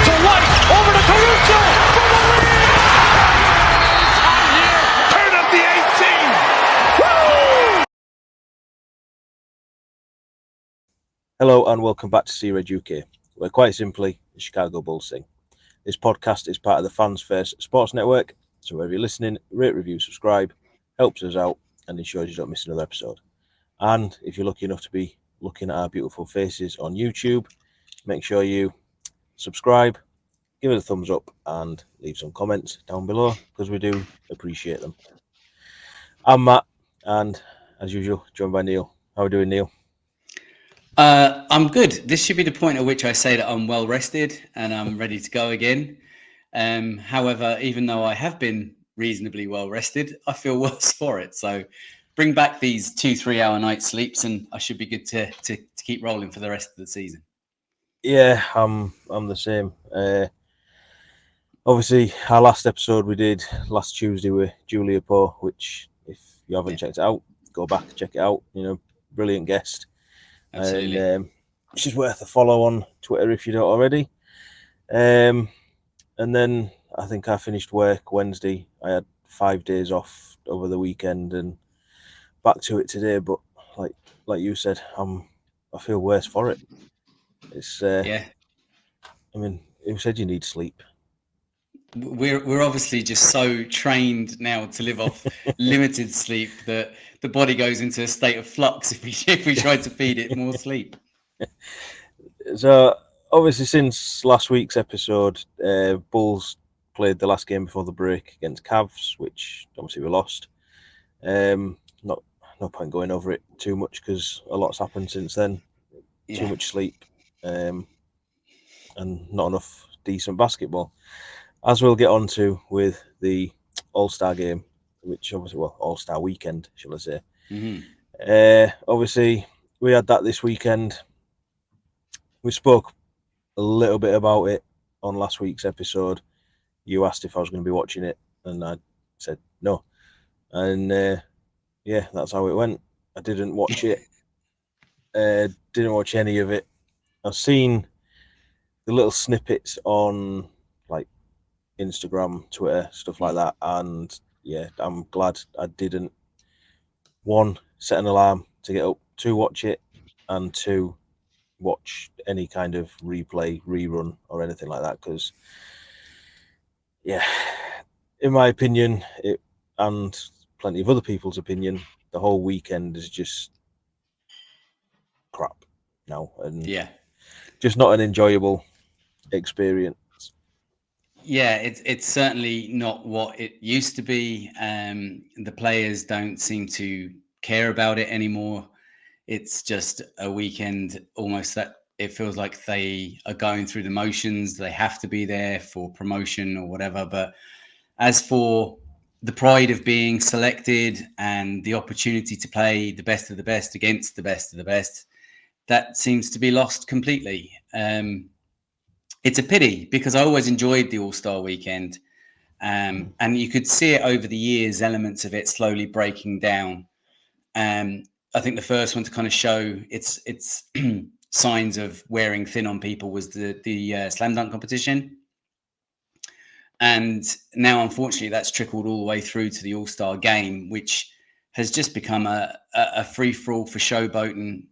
to White, over to Caruso for the lead! Time here, turn up the 18! Woo! Hello and welcome back to Sea Red UK, where quite simply the Chicago Bulls sing. This podcast is part of the Fans First Sports Network, so wherever you're listening, rate, review, subscribe, helps us out and ensures you don't miss another episode. And if you're lucky enough to be looking at our beautiful faces on YouTube, make sure you subscribe, give it a thumbs up and leave some comments down below because we do appreciate them. I'm Matt and as usual joined by Neil. How are we doing, Neil? I'm good. This should be the point at which I say that I'm well rested and I'm ready to go again. However, even though I have been reasonably well rested, I feel worse for it. So bring back these 2-3 hour night sleeps and I should be good to keep rolling for the rest of the season. Yeah, I'm the same. Obviously, our last episode we did last Tuesday with Julia Poe, which if you haven't checked it out, go back, check it out. You know, brilliant guest. Absolutely. And she's worth a follow on Twitter if you don't already. And then I think I finished work Wednesday. I had 5 days off over the weekend and back to it today. But like you said, I feel worse for it. It's yeah. I mean, who said you need sleep? We're obviously just so trained now to live off limited sleep that the body goes into a state of flux if we try to feed it more sleep. So obviously, since last week's episode, Bulls played the last game before the break against Cavs, which obviously we lost. No point going over it too much because a lot's happened since then. Yeah. Too much sleep, and not enough decent basketball. As we'll get on to with the All-Star game, which obviously, All-Star weekend, shall I say. Mm-hmm. Obviously, we had that this weekend. We spoke a little bit about it on last week's episode. You asked if I was going to be watching it, and I said no. And yeah, that's how it went. I didn't watch it. Didn't watch any of it. I've seen the little snippets on like Instagram, Twitter, stuff like that, and yeah, I'm glad I didn't. 1, set an alarm to get up, 2, watch it, and 2, watch any kind of replay, rerun, or anything like that. Because, yeah, in my opinion, and plenty of other people's opinion, the whole weekend is just crap now, and just not an enjoyable experience. Yeah, it's certainly not what it used to be. The players don't seem to care about it anymore. It's just a weekend almost that it feels like they are going through the motions. They have to be there for promotion or whatever. But as for the pride of being selected and the opportunity to play the best of the best against the best of the best, that seems to be lost completely. It's a pity because I always enjoyed the All-Star weekend. And you could see it over the years, elements of it slowly breaking down. I think the first one to kind of show its signs of wearing thin on people was the slam dunk competition. And now, unfortunately, that's trickled all the way through to the All-Star game, which has just become a free-for-all for showboating,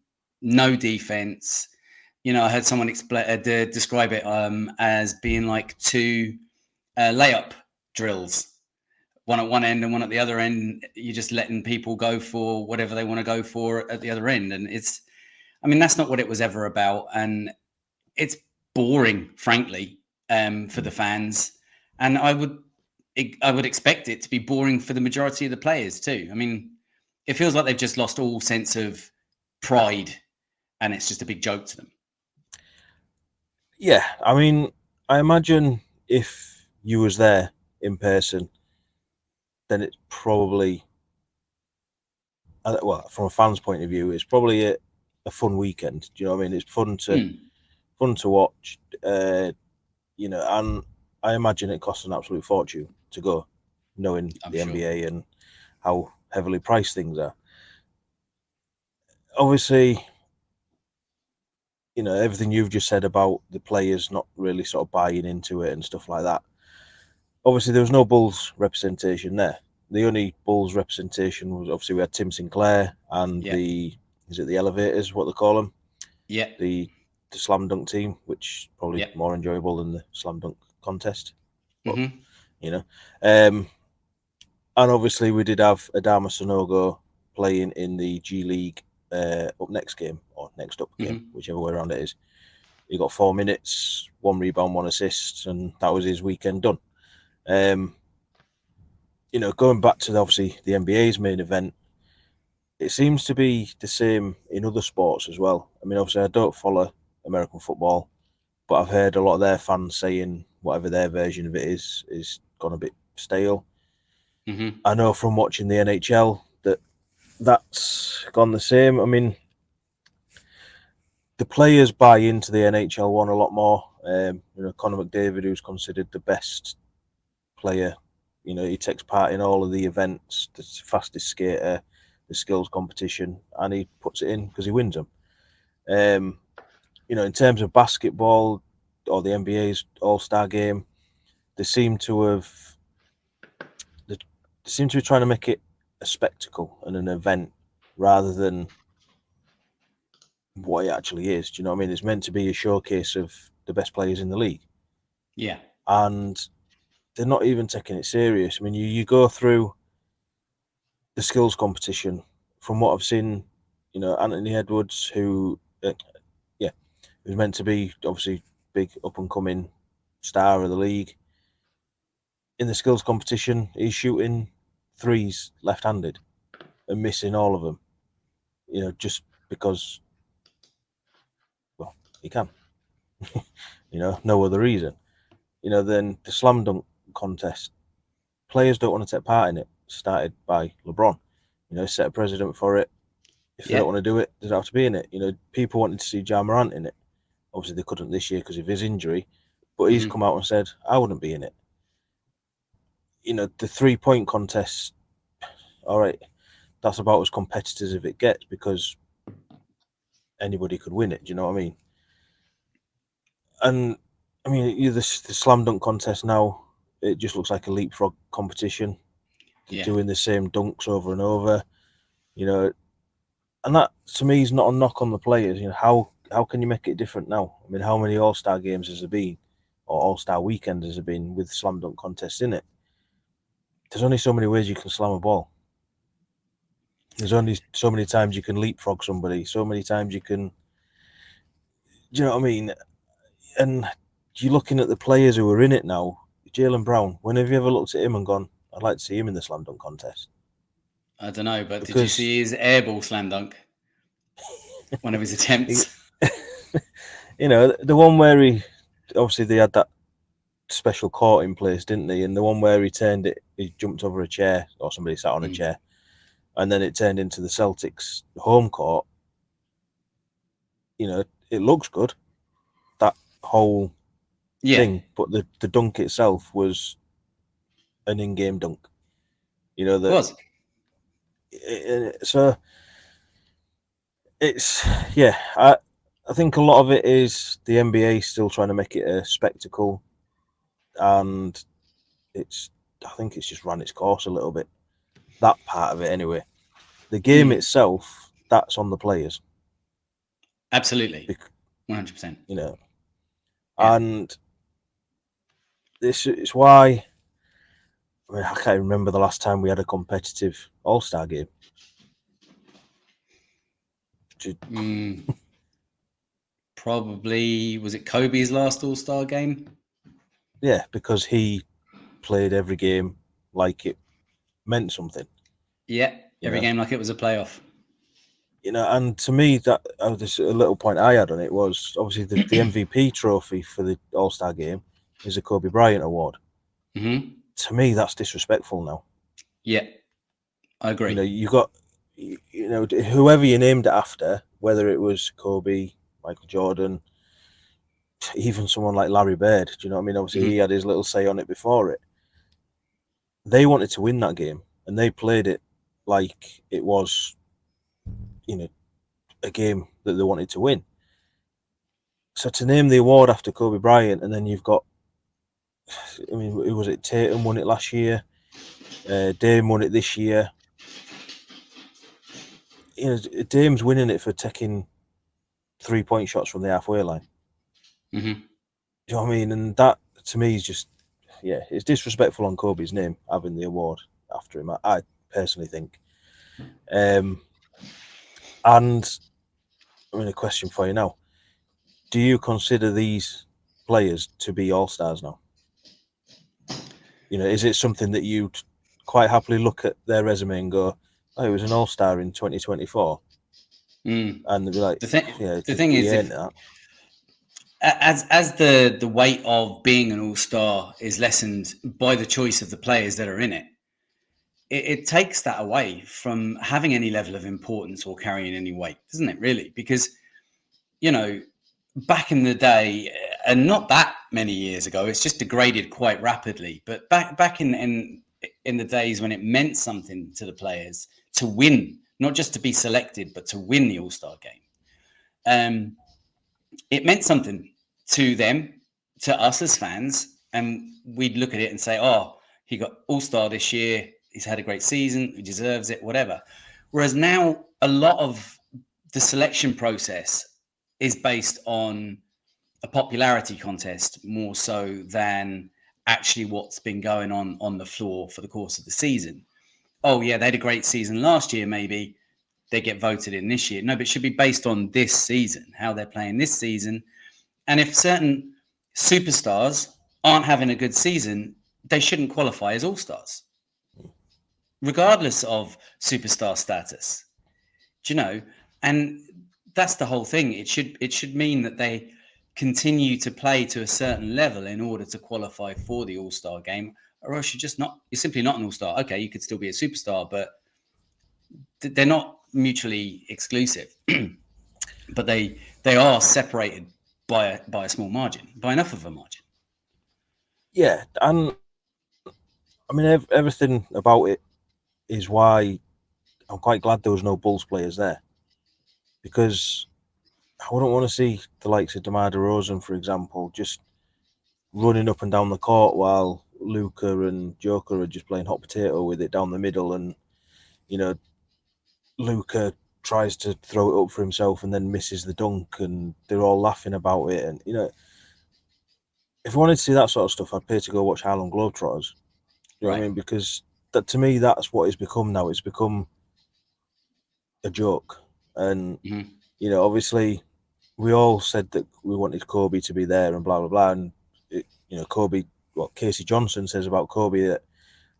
no defense. You know, I heard someone describe it as being like 2 layup drills, one at one end and one at the other end. You're just letting people go for whatever they want to go for at the other end. And that's not what it was ever about. And it's boring, frankly, for the fans. And I would expect it to be boring for the majority of the players too. I mean, it feels like they've just lost all sense of pride and it's just a big joke to them. Yeah, I mean, I imagine if you was there in person, then it's probably, from a fan's point of view, it's probably a fun weekend. Do you know what I mean? It's fun to watch, you know, and I imagine it costs an absolute fortune to go, knowing the NBA and how heavily priced things are. Obviously, everything you've just said about the players not really sort of buying into it and stuff like that. Obviously, there was no Bulls representation there. The only Bulls representation was obviously we had Tim Sinclair and the Elevators, what they call them? Yeah. The slam dunk team, which probably more enjoyable than the slam dunk contest. But, and obviously we did have Adama Sanogo playing in the G League up next game or next up game, whichever way around it is. He got 4 minutes, 1 rebound, 1 assist, and that was his weekend done. Going back to obviously the NBA's main event, it seems to be the same in other sports as well. I mean, obviously I don't follow American football, but I've heard a lot of their fans saying whatever their version of it is gone a bit stale. I know from watching the NHL that's gone the same. I mean, the players buy into the NHL one a lot more. Connor McDavid, who's considered the best player, he takes part in all of the events, the fastest skater, the skills competition, and he puts it in because he wins them. In terms of basketball or the NBA's All-Star game, they seem to be trying to make it a spectacle and an event rather than what it actually is. Do you know what I mean? It's meant to be a showcase of the best players in the league. Yeah. And they're not even taking it serious. I mean, you go through the skills competition. From what I've seen, Anthony Edwards, who's meant to be obviously big up and coming star of the league. In the skills competition, he's shooting threes left-handed and missing all of them. Just because, well, he can. No other reason. Then the slam dunk contest, players don't want to take part in it. Started by LeBron, set a precedent for it. If they don't want to do it, they don't have to be in it. People wanted to see Ja Morant in it. Obviously, they couldn't this year because of his injury, but he's come out and said, I wouldn't be in it. The 3-point contest, all right, that's about as competitive as it gets because anybody could win it. Do you know what I mean? And I mean, the slam dunk contest now, it just looks like a leapfrog competition. They're doing the same dunks over and over, and that to me is not a knock on the players. How can you make it different now? I mean, how many All-Star games has there been, or All-Star weekend has there been with slam dunk contests in it? There's only so many ways you can slam a ball. There's only so many times you can leapfrog somebody. So many times you can. Do you know what I mean? And you're looking at the players who are in it now. Jaylen Brown. When have you ever looked at him and gone, I'd like to see him in the slam dunk contest? I don't know, but did you see his airball slam dunk? One of his attempts. The one where he had that special court in place, didn't they? And the one where he jumped over a chair or somebody sat on a chair, and then it turned into the Celtics home court. It looks good, that whole thing, but the dunk itself was an in-game dunk. It was. So it's I think a lot of it is the NBA still trying to make it a spectacle, and I think it's just run its course a little bit. That part of it, anyway. The game itself, that's on the players. Absolutely, 100%. And this is why. I mean, I can't remember the last time we had a competitive All-Star game. Probably, was it Kobe's last All-Star game? Yeah, because he played every game like it meant something. Yeah, every game like it was a playoff. And to me, that this a little point I had on it was obviously the MVP trophy for the All-Star game is a Kobe Bryant award. Mm-hmm. To me, that's disrespectful now. Yeah, I agree. You got, whoever you named it after, whether it was Kobe, Michael Jordan, even someone like Larry Bird. Do you know what I mean? Obviously, he had his little say on it before it. They wanted to win that game, and they played it like it was, a game that they wanted to win. So to name the award after Kobe Bryant, and then you've got, I mean, who was it? Tatum won it last year. Dame won it this year. You know, Dame's winning it for taking 3-point shots from the halfway line. Mm-hmm. Do you know what I mean? And that, to me, is just, it's disrespectful on Kobe's name, having the award after him, I personally think. And I mean, a question for you now. Do you consider these players to be all-stars now? You know, is it something that you'd quite happily look at their resume and go, oh, he was an all-star in 2024? Mm. And they'd be like, the thing is, as the weight of being an all-star is lessened by the choice of the players that are in it, it takes that away from having any level of importance or carrying any weight, doesn't it, really? Because, you know, back in the day, and not that many years ago, it's just degraded quite rapidly. But back in the days when it meant something to the players to win, not just to be selected, but to win the All-Star game, it meant something to them, to us as fans, and we'd look at it and say, "Oh, he got All-Star this year. He's had a great season. He deserves it. Whatever." Whereas now, a lot of the selection process is based on a popularity contest more so than actually what's been going on the floor for the course of the season. Oh yeah, they had a great season last year, maybe they get voted in this year. No, but it should be based on this season, how they're playing this season. And if certain superstars aren't having a good season, they shouldn't qualify as all-stars, regardless of superstar status. Do you know? And that's the whole thing. It should mean that they continue to play to a certain level in order to qualify for the All-Star game, or else you're simply not an All-Star. Okay, you could still be a superstar, but they're not mutually exclusive. But they are separated by a small margin, by enough of a margin. Yeah, and I mean, everything about it is why I'm quite glad there was no Bulls players there, because I wouldn't want to see the likes of DeMar DeRozan, for example, just running up and down the court while Luka and Joker are just playing hot potato with it down the middle, and you know, Luka tries to throw it up for himself and then misses the dunk, and they're all laughing about it. And you know, if I wanted to see that sort of stuff, I'd pay to go watch Harlem Globetrotters. You know what I mean? Because that, to me, that's what it's become now. It's become a joke, and you know, obviously, we all said that we wanted Kobe to be there and blah blah blah. And you know, Kobe, what Casey Johnson says about Kobe, that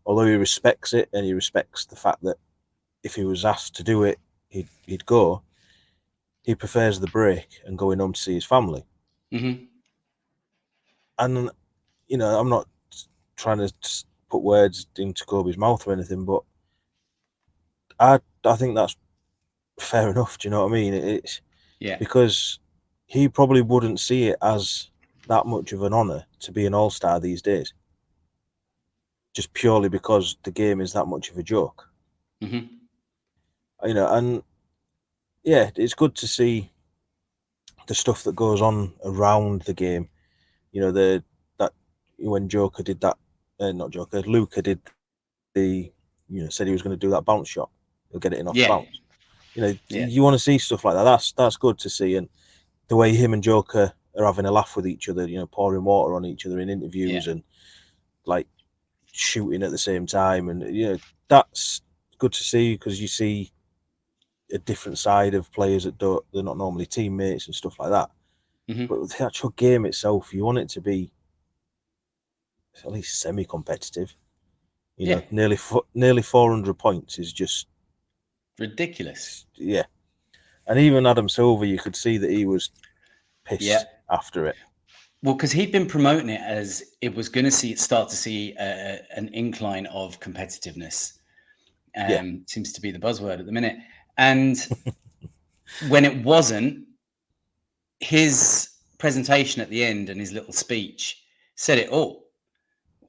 although he respects it and he respects the fact that if he was asked to do it, he'd go. He prefers the break and going home to see his family. Mm-hmm. And you know, I'm not trying to put words into Kobe's mouth or anything, but I think that's fair enough. Do you know what I mean? It's because he probably wouldn't see it as that much of an honor to be an all-star these days, just purely because the game is that much of a joke. Mm-hmm. You know, and yeah, it's good to see the stuff that goes on around the game. You know, that when Joker did that, not Joker, Luka did the, you know, said he was going to do that bounce shot. He'll get it in off the bounce. You know, you want to see stuff like that. That's good to see. And the way him and Joker are having a laugh with each other, you know, pouring water on each other in interviews and like shooting at the same time. And, you know, that's good to see, because you see a different side of players that they're not normally teammates and stuff like that. Mm-hmm. But with the actual game itself, you want it to be at least semi-competitive. You know, nearly 400 points is just ridiculous. Yeah. And even Adam Silver, you could see that he was pissed after it. Well, because he'd been promoting it as it was going to start to see an incline of competitiveness. Seems to be the buzzword at the minute. And when it wasn't, his presentation at the end and his little speech said it all.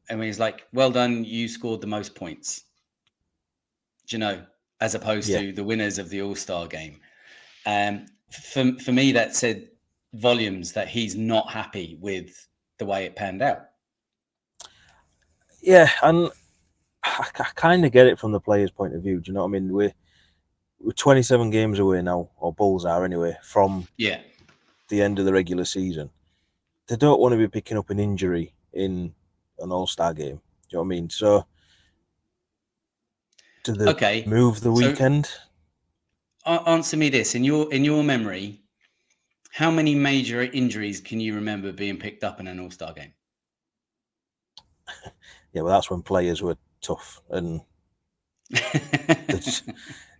And he's like, well done, you scored the most points. Do you know, as opposed to the winners of the All-Star game. For me, that said volumes that he's not happy with the way it panned out. Yeah, and I kind of get it from the player's point of view. Do you know what I mean? We're 27 games away now, or Bulls are anyway, from the end of the regular season. They don't want to be picking up an injury in an All-Star game. Do you know what I mean? So, do they move the weekend? So, answer me this: in your memory, how many major injuries can you remember being picked up in an All-Star game? Yeah, well, that's when players were tough, and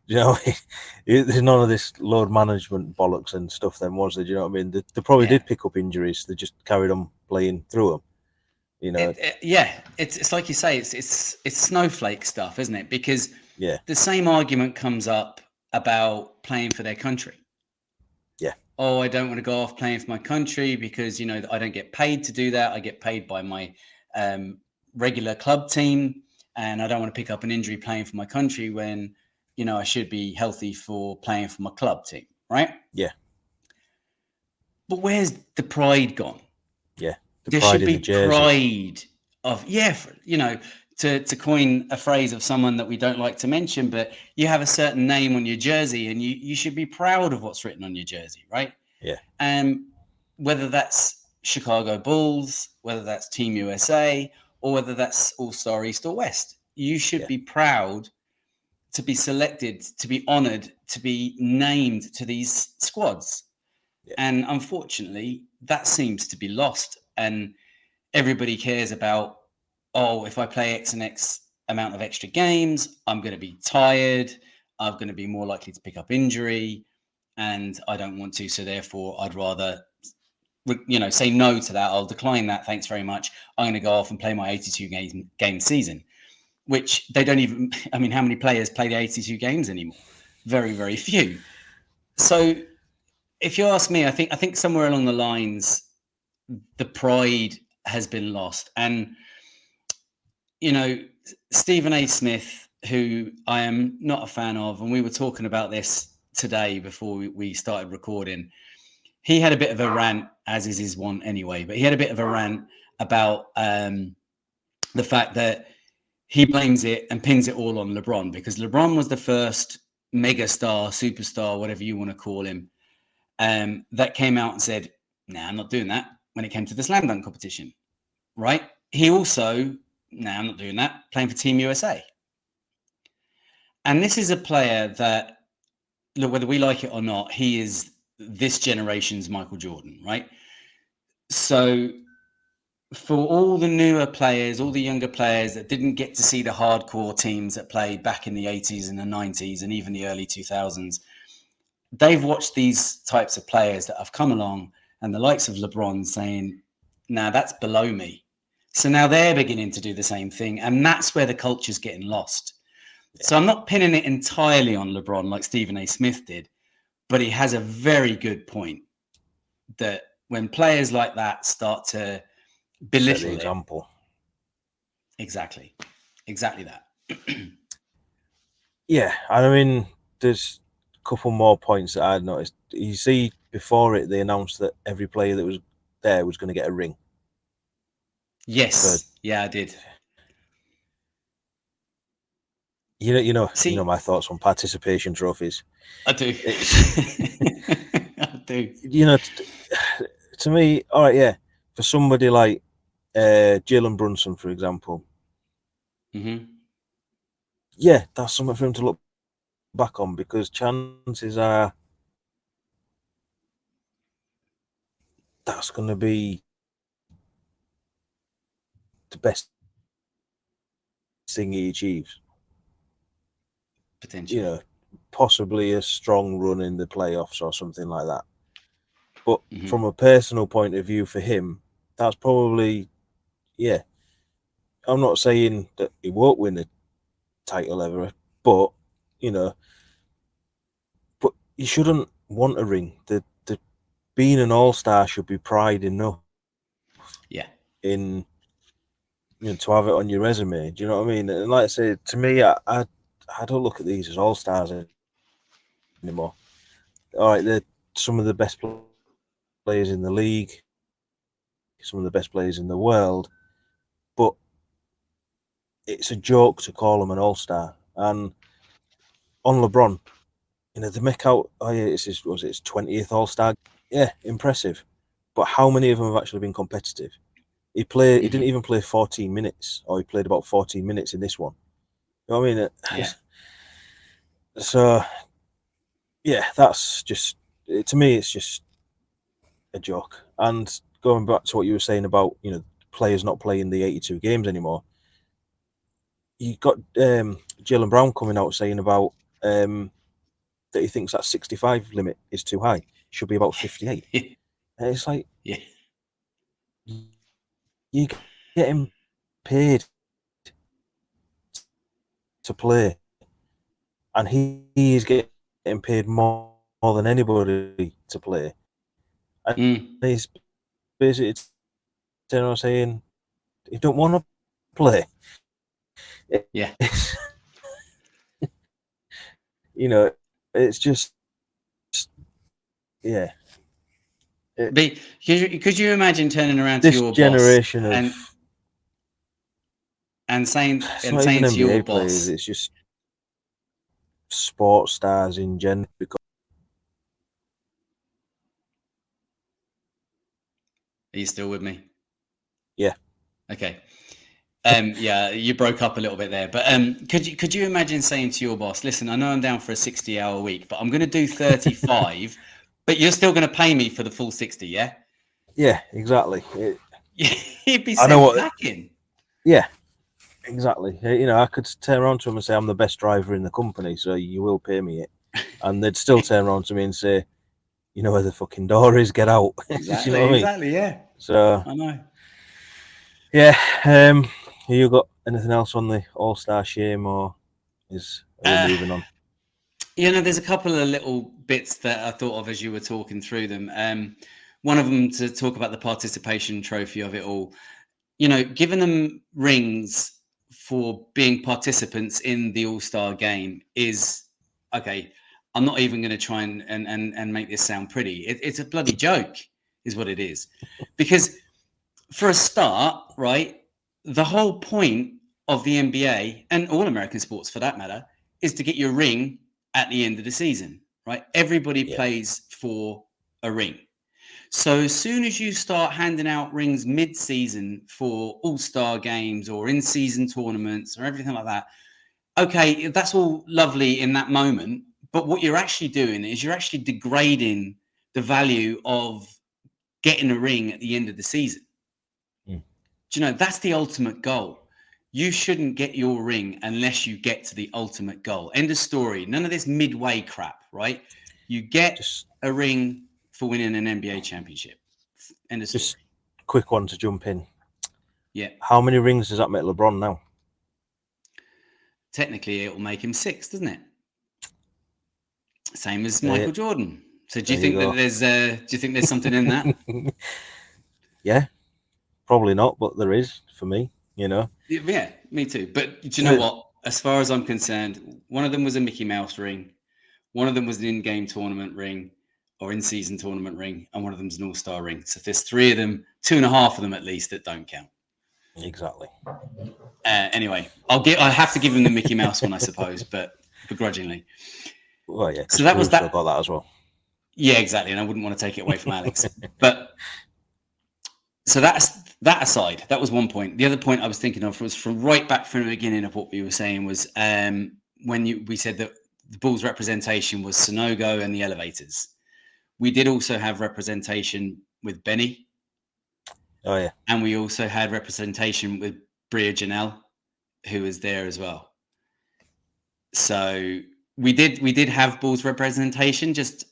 you know, there's none of this load management bollocks and stuff. Then was there? Do you know what I mean? They probably did pick up injuries. They just carried on playing through them. You know, it's like you say, it's snowflake stuff, isn't it? Because the same argument comes up about playing for their country. Yeah. Oh, I don't want to go off playing for my country because, you know, I don't get paid to do that. I get paid by my regular club team, and I don't want to pick up an injury playing for my country when, you know, I should be healthy for playing for my club team, right? Yeah. But where's the pride gone? Yeah. There should be pride of, you know, to coin a phrase of someone that we don't like to mention, but you have a certain name on your jersey and you should be proud of what's written on your jersey, right? Yeah. And whether that's Chicago Bulls, whether that's Team USA, or whether that's All-Star East or West, you should be proud to be selected, to be honored, to be named to these squads. Yeah. And unfortunately, that seems to be lost. And everybody cares about, oh, if I play X and X amount of extra games, I'm going to be tired. I'm going to be more likely to pick up injury, and I don't want to. So therefore, I'd rather, you know, say no to that. I'll decline that. Thanks very much. I'm going to go off and play my 82 game season, which they don't even. I mean, how many players play the 82 games anymore? Very, very few. So, if you ask me, I think somewhere along the lines, the pride has been lost. And, you know, Stephen A. Smith, who I am not a fan of, and we were talking about this today before we started recording, he had a bit of a rant, as is his want anyway, but he had a bit of a rant about the fact that he blames it and pins it all on LeBron, because LeBron was the first mega star, superstar, whatever you want to call him, that came out and said, nah, I'm not doing that when it came to the slam dunk competition, right? He also, nah, I'm not doing that, playing for Team USA. And this is a player that, look, whether we like it or not, he is this generation's Michael Jordan, right? So for all the newer players, all the younger players that didn't get to see the hardcore teams that played back in the 80s and the 90s and even the early 2000s, they've watched these types of players that have come along and the likes of LeBron saying, nah, that's below me. So now they're beginning to do the same thing. And that's where the culture's getting lost. So I'm not pinning it entirely on LeBron like Stephen A. Smith did, but he has a very good point that when players like that start to belittle the example. Exactly that. Yeah, I mean, there's a couple more points that I'd noticed. You see, before it, they announced that every player that was there was going to get a ring. Yes, yeah, I did. You know my thoughts on participation trophies. I do. I do. You know, to me, all right, yeah. For somebody like Jalen Brunson, for example, yeah, that's something for him to look back on, because chances are that's going to be the best thing he achieves. Potentially. You know, possibly a strong run in the playoffs or something like that. But from a personal point of view for him, that's probably, yeah. I'm not saying that he won't win a title ever, but, you know, but you shouldn't want a ring. The being an all-star should be pride enough. Yeah. In, you know, to have it on your resume. Do you know what I mean? And like I say, to me, I don't look at these as all-stars anymore. All right, they're some of the best players in the league, some of the best players in the world, but it's a joke to call him an all-star. And on LeBron, they make out, it's his 20th all-star. Yeah, impressive. But how many of them have actually been competitive? He didn't even play 14 minutes, or he played about 14 minutes in this one. You know what I mean? Yeah. So, yeah, that's just, to me, it's just a joke. And going back to what you were saying about, players not playing the 82 games anymore, you got Jaylen Brown coming out saying about that he thinks that 65 limit is too high. It should be about 58. And it's like, Yeah. you're getting paid to play, and he is getting paid more than anybody to play. And he's basically saying he don't want to play. Yeah. It's just, yeah. Could you imagine turning around to This your generation boss of and saying it's not even to your NBA boss, players, it's just sports stars in general. Are you still with me? Yeah. Okay. Yeah, you broke up a little bit there, but could you imagine saying to your boss, "Listen, I know I'm down for a 60-hour week, but I'm going to do 35, but you're still going to pay me for the full 60, yeah?" Yeah, exactly. He'd be I know what. packing. Yeah, exactly. I could turn around to him and say I'm the best driver in the company, so you will pay me it, and they'd still turn around to me and say, "You know where the fucking door is? Get out." Exactly. You know what I mean? Exactly. Yeah. So I know. yeah. You got anything else on the All-Star shame, or are we moving on? There's a couple of little bits that I thought of as you were talking through them. One of them to talk about the participation trophy of it all. Giving them rings for being participants in the All-Star game is okay. I'm not even going to try and make this sound pretty. It's a bloody joke, is what it is. Because for a start, right, the whole point of the NBA and all American sports for that matter is to get your ring at the end of the season, right? Everybody plays for a ring. So as soon as you start handing out rings mid-season for all-star games or in-season tournaments or everything like that, okay, that's all lovely in that moment. But what you're actually doing is you're actually degrading the value of getting a ring at the end of the season. Do you know, that's the ultimate goal. You shouldn't get your ring unless you get to the ultimate goal. End of story. None of this midway crap, right? You get a ring for winning an NBA championship. End of story. Just quick one to jump in. Yeah. How many rings does that make LeBron now? Technically, it will make him 6, doesn't it? Same as Michael Jordan. So do you think that there's something in that? Yeah, probably not, but there is for me. Yeah, me too. But do you know what? As far as I'm concerned, one of them was a Mickey Mouse ring, one of them was an in-game tournament ring or in-season tournament ring, and one of them's an all-star ring. So if there's 3 of them, 2.5 of them at least that don't count. Exactly. Anyway, I have to give him the Mickey Mouse one, I suppose, but begrudgingly. Well, yeah. So that was that. Got that as well. Yeah, exactly. And I wouldn't want to take it away from Alex. But so that's that aside. That was one point. The other point I was thinking of was from right back from the beginning of what we were saying was when we said that the Bulls representation was Sonogo and the Elevators. We did also have representation with Benny. Oh yeah. And we also had representation with Bria Janelle, who was there as well. So we did have Bulls representation, just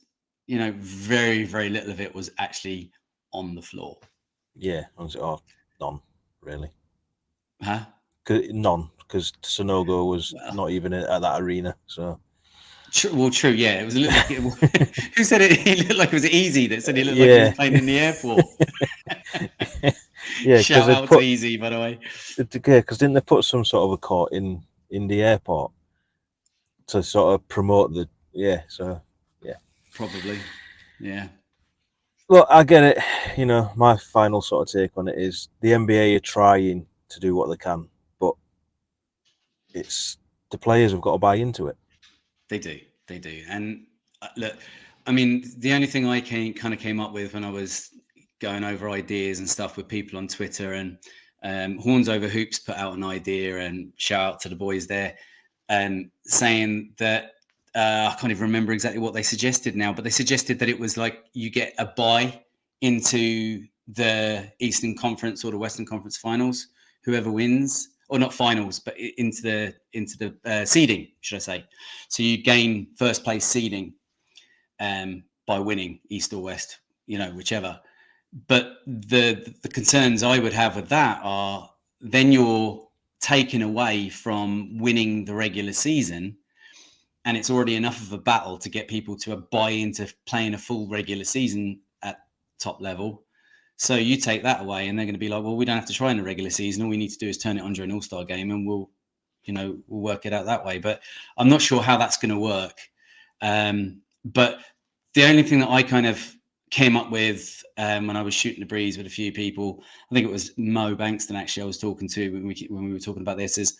very, very little of it was actually on the floor. Yeah, none really. Huh? None, because Sonogo was not even at that arena. So. True. Yeah, it was a little. Who said it? He looked like it was easy. That said he looked like he was playing in the airport. Yeah, shout out to Easy, by the way. Yeah, because didn't they put some sort of a court in the airport to sort of promote the? Yeah, so yeah. Probably, yeah. Look, I get it. You know, my final sort of take on it is the NBA are trying to do what they can, but it's the players have got to buy into it. They do. And look, I mean, the only thing I came up with when I was going over ideas and stuff with people on Twitter, and Horns Over Hoops put out an idea, and shout out to the boys there, saying that I can't even remember exactly what they suggested now, but they suggested that it was like you get a bye into the Eastern Conference or the Western Conference finals, whoever wins, or not finals, but into the seeding, should I say? So you gain first place seeding by winning East or West, whichever. But the concerns I would have with that are then you're taken away from winning the regular season, and it's already enough of a battle to get people to buy into playing a full regular season at top level. So you take that away, and they're going to be like, well, we don't have to try in the regular season. All we need to do is turn it on during an All-Star game, and we'll work it out that way. But I'm not sure how that's going to work. But the only thing that I kind of came up with when I was shooting the breeze with a few people, I think it was Mo Bankston actually I was talking to when we were talking about this, is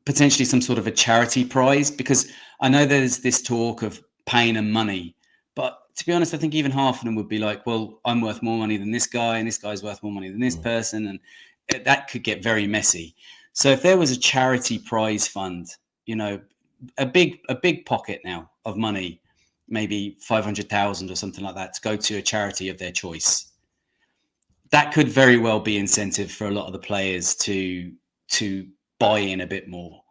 potentially some sort of a charity prize, because I know there's this talk of paying them money, but to be honest, I think even half of them would be like, well, I'm worth more money than this guy, and this guy's worth more money than this person, and that could get very messy. So if there was a charity prize fund, a big pocket now of money, maybe 500,000 or something like that, to go to a charity of their choice, that could very well be incentive for a lot of the players to buy in a bit more.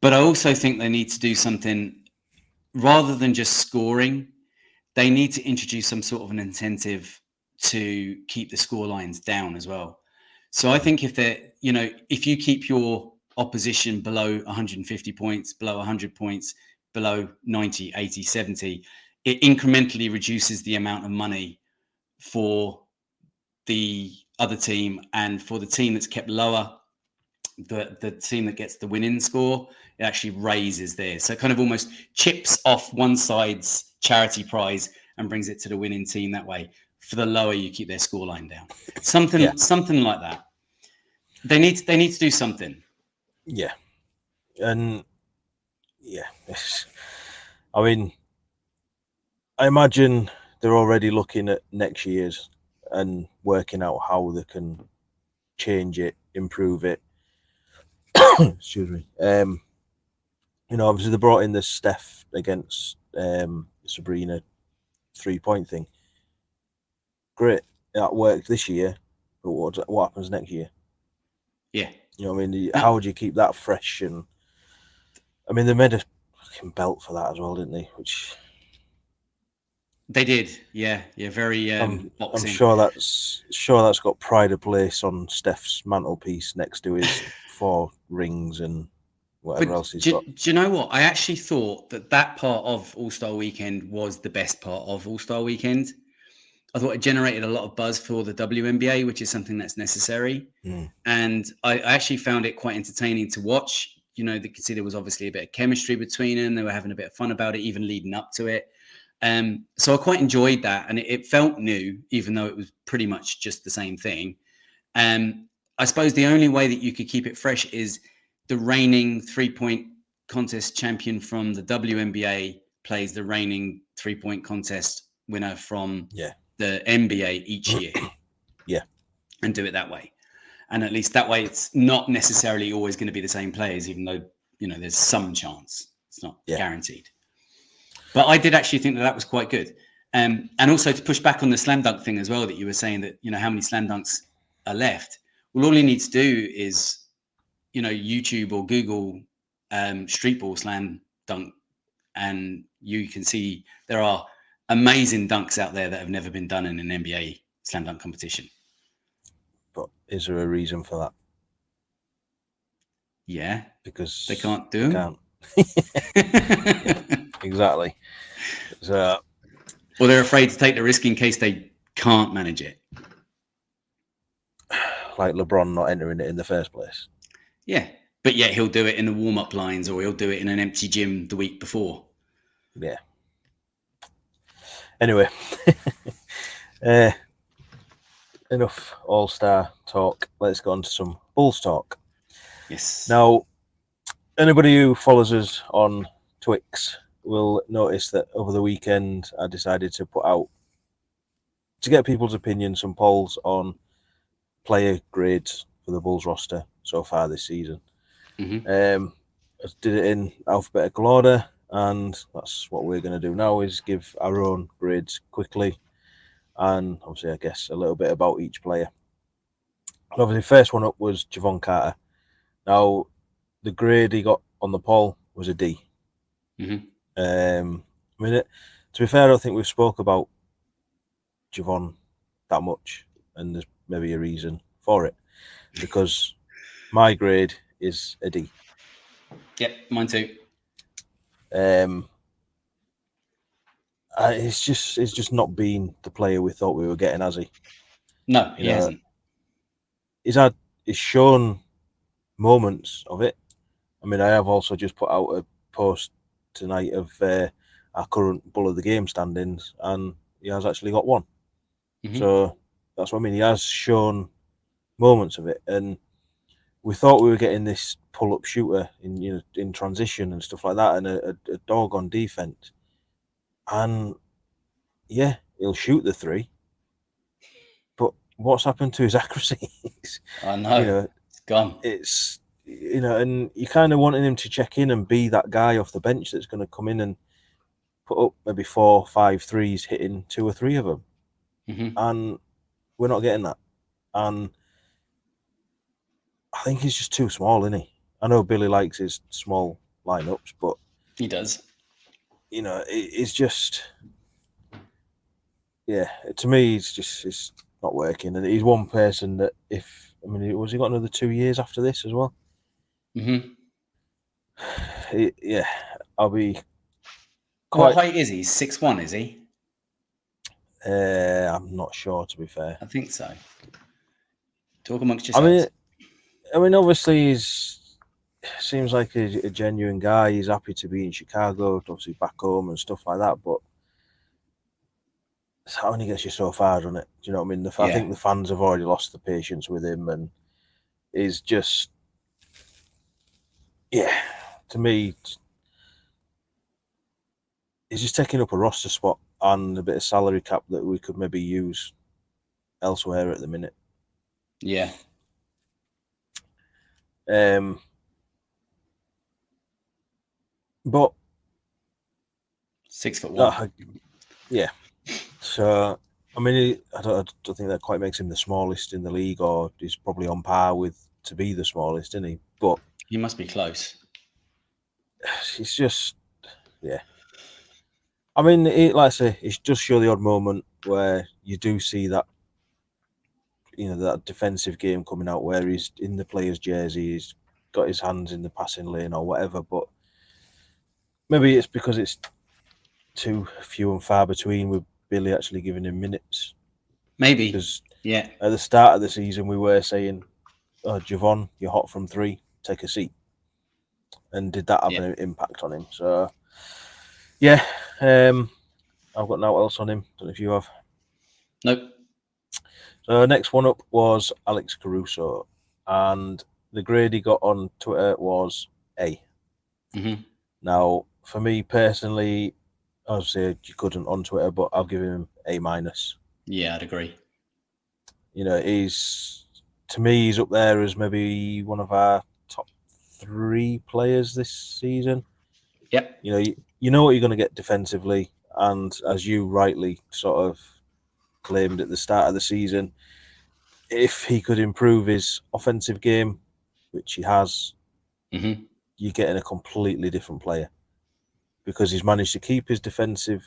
But I also think they need to do something rather than just scoring. They need to introduce some sort of an incentive to keep the score lines down as well. So I think if you keep your opposition below 150 points, below 100 points, below 90, 80, 70, it incrementally reduces the amount of money for the other team, and for the team that's kept lower, the team that gets the winning score, it actually raises theirs. So it kind of almost chips off one side's charity prize and brings it to the winning team that way. For the lower you keep their scoreline down, something like that. They need to do something. Yeah, and I mean, I imagine they're already looking at next year's and working out how they can change it, improve it. Excuse me. Obviously they brought in the Steph against Sabrina 3-point thing. Great, that worked this year, but what happens next year? Yeah, how do you keep that fresh? And I mean, they made a fucking belt for that as well, didn't they? Which they did. Yeah, very. I'm sure that's got pride of place on Steph's mantelpiece next to his 4 rings and whatever else he's got. Do you know what? I actually thought that part of All-Star Weekend was the best part of All-Star Weekend. I thought it generated a lot of buzz for the WNBA, which is something that's necessary. And I actually found it quite entertaining to watch. They could see there was obviously a bit of chemistry between them. They were having a bit of fun about it, even leading up to it. So I quite enjoyed that. And it felt new, even though it was pretty much just the same thing. I suppose the only way that you could keep it fresh is the reigning 3-point contest champion from the WNBA plays the reigning 3-point contest winner from the NBA each year. And do it that way. And at least that way, it's not necessarily always going to be the same players, even though, there's some chance. It's not guaranteed. But I did actually think that was quite good. And also to push back on the slam dunk thing as well, that you were saying that, how many slam dunks are left. Well, all you need to do is, YouTube or Google street ball slam dunk, and you can see there are amazing dunks out there that have never been done in an NBA slam dunk competition. But is there a reason for that? Yeah, because they can't do them. Exactly. So, or they're afraid to take the risk in case they can't manage it. Like LeBron not entering it in the first place. Yeah, but yet he'll do it in the warm-up lines, or he'll do it in an empty gym the week before. Yeah. Anyway, Enough All-Star talk. Let's go on to some Bulls talk. Yes. Now, anybody who follows us on Twix will notice that over the weekend I decided to put out, to get people's opinion, some polls on player grades for the Bulls roster so far this season. Mm-hmm. I did it in alphabetical order, and that's what we're going to do now, is give our own grades quickly, and obviously I guess a little bit about each player. And obviously, first one up was Jevon Carter. Now, the grade he got on the poll was a D. Mm-hmm. I mean, to be fair, I don't think we've spoke about Jevon that much, and there's maybe a reason for it, because my grade is a D. Yep, mine too. It's just not been the player we thought we were getting, has he? No, he hasn't. He's shown moments of it. I mean, I have also just put out a post tonight of our current Bull of the Game standings, and he has actually got one. Mm-hmm. So that's what I mean. He has shown moments of it, and we thought we were getting this pull-up shooter in transition and stuff like that, and a dog on defense. And yeah, he'll shoot the three, but what's happened to his accuracy? I know. It's gone. It's and you kind of wanted him to check in and be that guy off the bench that's going to come in and put up maybe 4, 5 threes, hitting 2 or 3 of them. Mm-hmm. And we're not getting that. And I think he's just too small, isn't he? I know Billy likes his small lineups, but he does. It's just, to me, it's not working. And he's one person that was he got another 2 years after this as well? Mm-hmm. I'll be. What height is he? 6'1", is he? I'm not sure, to be fair. I think so. Talk amongst yourselves. I mean, obviously seems like a genuine guy. He's happy to be in Chicago, obviously back home and stuff like that. But that only gets you so far, doesn't it? Do you know what I mean? I think the fans have already lost the patience with him, and he's just, to me, he's just taking up a roster spot and a bit of salary cap that we could maybe use elsewhere at the minute. Yeah. But 6'1". Yeah. So I mean, I don't think that quite makes him the smallest in the league, or he's probably on par with to be the smallest, isn't he? But he must be close. It's just, I mean, like I say, it's just show the odd moment where you do see that, that defensive game coming out where he's in the player's jersey, he's got his hands in the passing lane or whatever. But maybe it's because it's too few and far between with Billy actually giving him minutes. Maybe. Because at the start of the season we were saying, "Oh, Jevon, you're hot from 3. Take a seat." And did that have an impact on him? So, I've got no else on him. Don't know if you have. Nope. So next one up was Alex Caruso, and the grade he got on Twitter was A. Mm-hmm. Now, for me personally, obviously you couldn't on Twitter, but I'll give him A-. Yeah, I'd agree. He's up there as maybe one of our top 3 players this season. Yep. You know what you're going to get defensively, and as you rightly sort of claimed at the start of the season, if he could improve his offensive game, which he has, mm-hmm. you're getting a completely different player, because he's managed to keep his defensive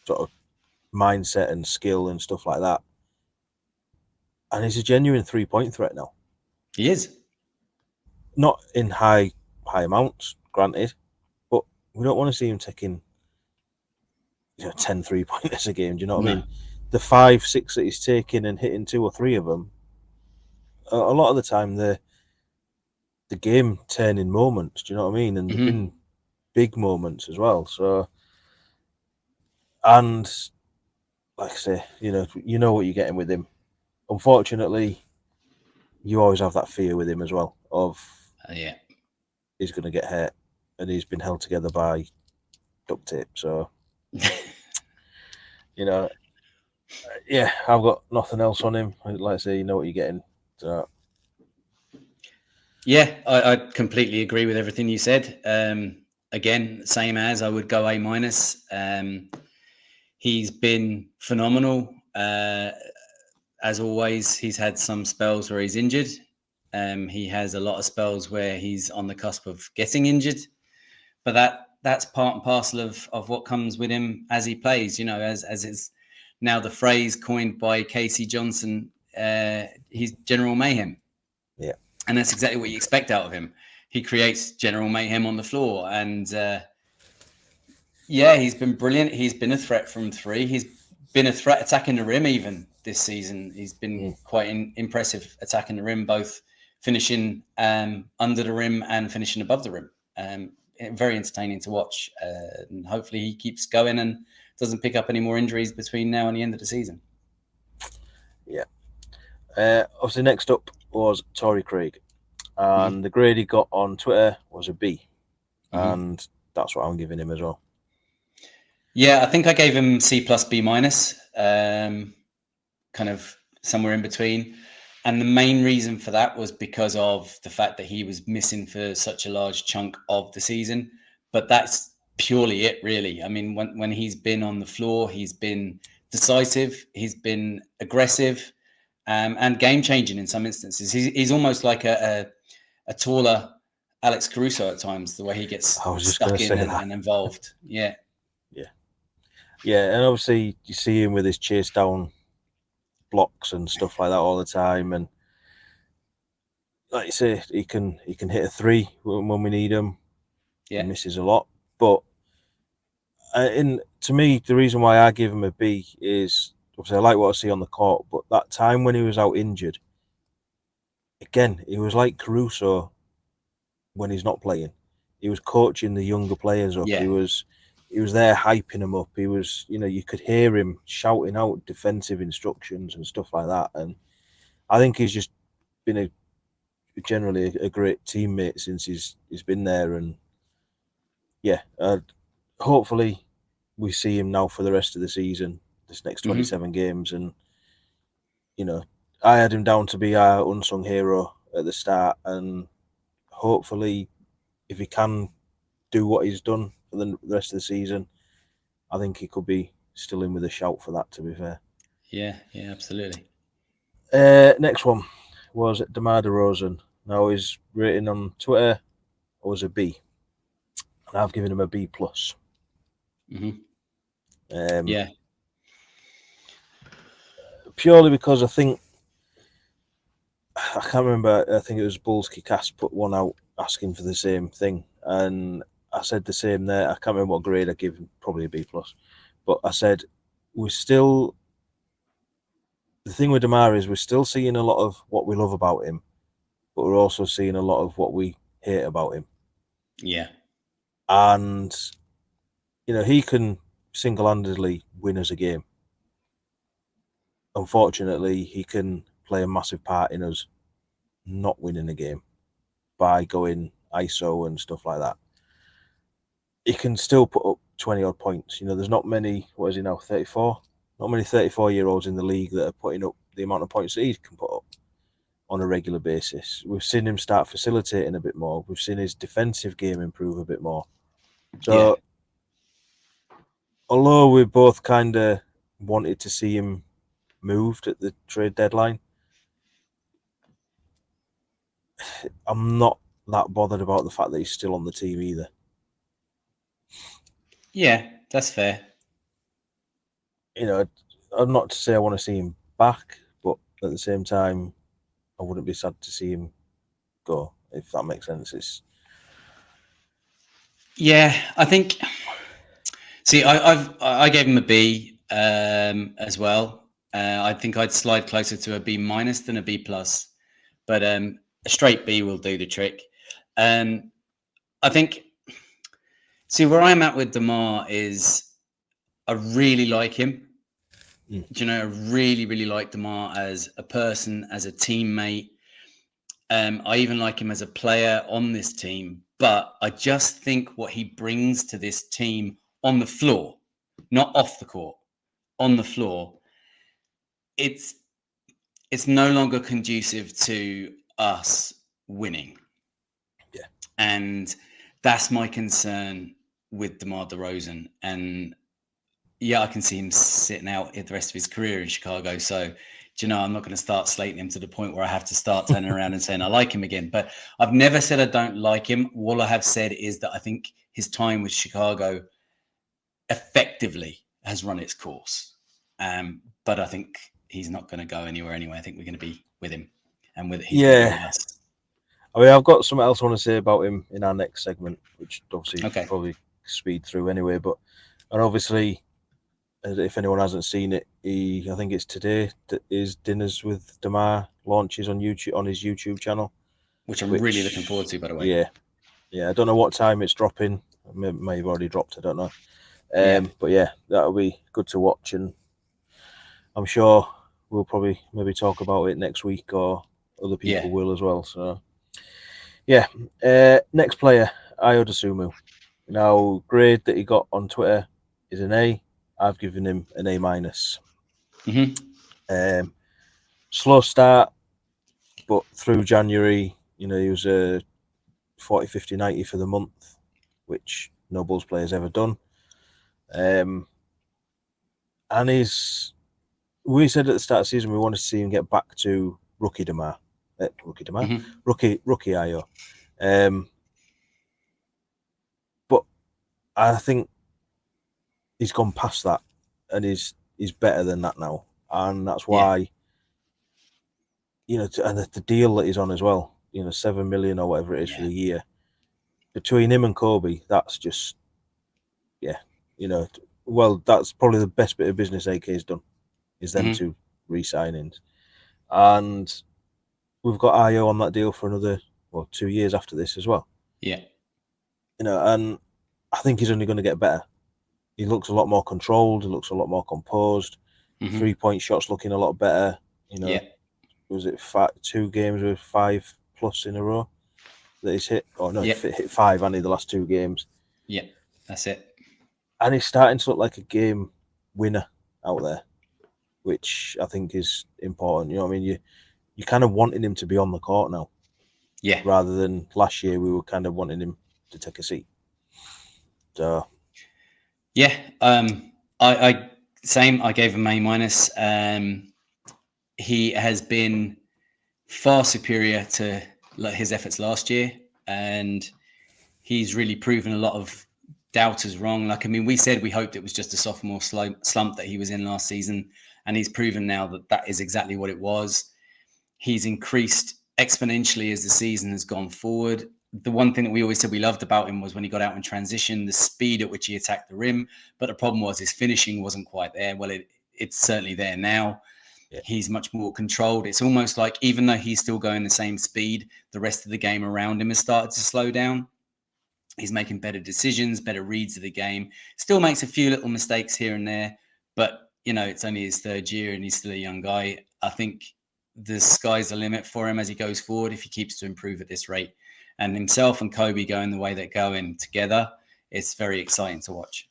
sort of mindset and skill and stuff like that. And he's a genuine 3-point threat now. He is. Not in high amounts, granted, but we don't want to see him taking 10 3-pointers a game. Do you know what I mean? The 5, 6 that he's taking and hitting 2 or 3 of them, a lot of the time the game turning moments. Do you know what I mean? And mm-hmm. they've been big moments as well. So, and like I say, you know what you're getting with him. Unfortunately, you always have that fear with him as well of Yeah. he's going to get hurt, and he's been held together by duct tape. So, yeah, I've got nothing else on him. Like I say, you know what you're getting. So, Yeah, I completely agree with everything you said. Again, same as I would go A minus. He's been phenomenal. As always, he's had some spells where he's injured. He has a lot of spells where he's on the cusp of getting injured. But that's part and parcel of what comes with him as he plays. As it's now the phrase coined by Casey Johnson, he's General Mayhem. yeah. And that's exactly what you expect out of him. He creates general mayhem on the floor. And he's been brilliant. He's been a threat from three. He's been a threat attacking the rim even this season. He's been quite impressive attacking the rim, both finishing under the rim and finishing above the rim. Very entertaining to watch. And hopefully he keeps going and doesn't pick up any more injuries between now and the end of the season. Yeah. Obviously, next up was Torrey Craig. And the grade he got on Twitter was a B. And that's what I'm giving him as well. Yeah, I think I gave him C plus B minus, kind of somewhere in between. And the main reason for that was because of the fact that he was missing for such a large chunk of the season. But that's purely it, really. I mean, when he's been on the floor, he's been decisive, he's been aggressive, and game-changing in some instances. He's almost like a taller Alex Caruso at times, the way he gets stuck in and involved. Yeah. Yeah, and obviously you see him with his chase down blocks and stuff like that all the time, and like you say, he can hit a three when we need him. Yeah, he misses a lot, but to me, the reason why I give him a B is obviously I like what I see on the court, but that time when he was out injured, again, he was like Caruso when he's not playing. He was coaching the younger players up. Yeah. He was there hyping them up. He was, you could hear him shouting out defensive instructions and stuff like that. And I think he's just been generally a great teammate since he's been there. And yeah, hopefully we see him now for the rest of the season, this next 27 games. And, I had him down to be our unsung hero at the start. And hopefully if he can do what he's done for the rest of the season, I think he could be still in with a shout for that, to be fair. Yeah, absolutely. Next one was DeMar DeRozan. Now his rating on Twitter was a B, and I've given him a B plus. Yeah. Purely because I think, I can't remember, I think it was Bulski Cast put one out asking for the same thing, and I said the same there. I can't remember what grade I gave him, probably a B plus. But I said the thing with DeMar is we're still seeing a lot of what we love about him, but we're also seeing a lot of what we hate about him. Yeah. And, he can single-handedly win us a game. Unfortunately, he can play a massive part in us not winning a game by going ISO and stuff like that. He can still put up 20-odd points. There's not many, what is he now, 34? Not many 34-year-olds in the league that are putting up the amount of points that he can put up on a regular basis. We've seen him start facilitating a bit more. We've seen his defensive game improve a bit more. So, although we both kind of wanted to see him moved at the trade deadline, I'm not that bothered about the fact that he's still on the team either. Yeah, that's fair. I'm not to say I want to see him back, but at the same time, I wouldn't be sad to see him go, if that makes sense. Yeah, I think. See, I gave him a B as well. I think I'd slide closer to a B minus than a B plus, but a straight B will do the trick. I think. See, where I'm at with DeMar is I really like him. Do you know, I really, really like DeMar as a person, as a teammate. I even like him as a player on this team, but I just think what he brings to this team on the floor, not off the court, on the floor, it's no longer conducive to us winning. Yeah. And that's my concern with DeMar DeRozan. And yeah, I can see him sitting out the rest of his career in Chicago. So, you know, I'm not going to start slating him to the point where I have to start turning around and saying I like him again. But I've never said I don't like him. All I have said is that I think his time with Chicago effectively has run its course. But I think he's not going to go anywhere anyway. I think we're going to be with him, and he's going to be with us. I mean, I've got something else I want to say about him in our next segment, which obviously probably speed through anyway. But and obviously, if anyone hasn't seen it, I think it's today that his Dinners with DeMar launches on YouTube, on his YouTube channel, which I'm really looking forward to, by the way. Yeah. I don't know what time it's dropping. It may have already dropped. I don't know. But yeah, that'll be good to watch, and I'm sure we'll probably maybe talk about it next week, or other people will as well. So yeah, next player, Ayo Dosunmu. Now, grade that he got on Twitter is an A. I've given him an A minus. Slow start, but through January, you know, he was a 40, 50, 90 for the month, which no Bulls player's ever done. And we said at the start of the season we wanted to see him get back to rookie DeMar. Rookie Ayo. But I think he's gone past that, and he's better than that now, and that's why you know, and the deal that he's on as well, you know, $7 million or whatever it is for the year. Between him and Kobe, that's just you know, well, that's probably the best bit of business AK's done, is them two re-signings. And we've got Ayo on that deal for another 2 years after this as well. Yeah. You know, and I think he's only going to get better. He looks a lot more controlled. He looks a lot more composed. 3-point shots looking a lot better. You know, was it 2 games with 5+ in a row that he's hit? Oh no, hit 5 only the last 2 games. Yeah, that's it. And he's starting to look like a game winner out there, which I think is important. You know what I mean? You kind of wanting him to be on the court now. Yeah. Rather than last year, we were kind of wanting him to take a seat. So. Yeah. I same. I gave him A minus. He has been far superior to his efforts last year, and he's really proven a lot of doubters wrong. Like, I mean, we said we hoped it was just a sophomore slump that he was in last season, and he's proven now that that is exactly what it was. He's increased exponentially as the season has gone forward. The one thing that we always said we loved about him was when he got out in transition, the speed at which he attacked the rim. But the problem was his finishing wasn't quite there. Well, it's certainly there now. Yeah. He's much more controlled. It's almost like even though he's still going the same speed, the rest of the game around him has started to slow down. He's making better decisions, better reads of the game. Still makes a few little mistakes here and there, but you know, it's only his 3rd year and he's still a young guy. I think the sky's the limit for him as he goes forward if he keeps to improve at this rate. And himself and Kobe going the way they're going together, it's very exciting to watch.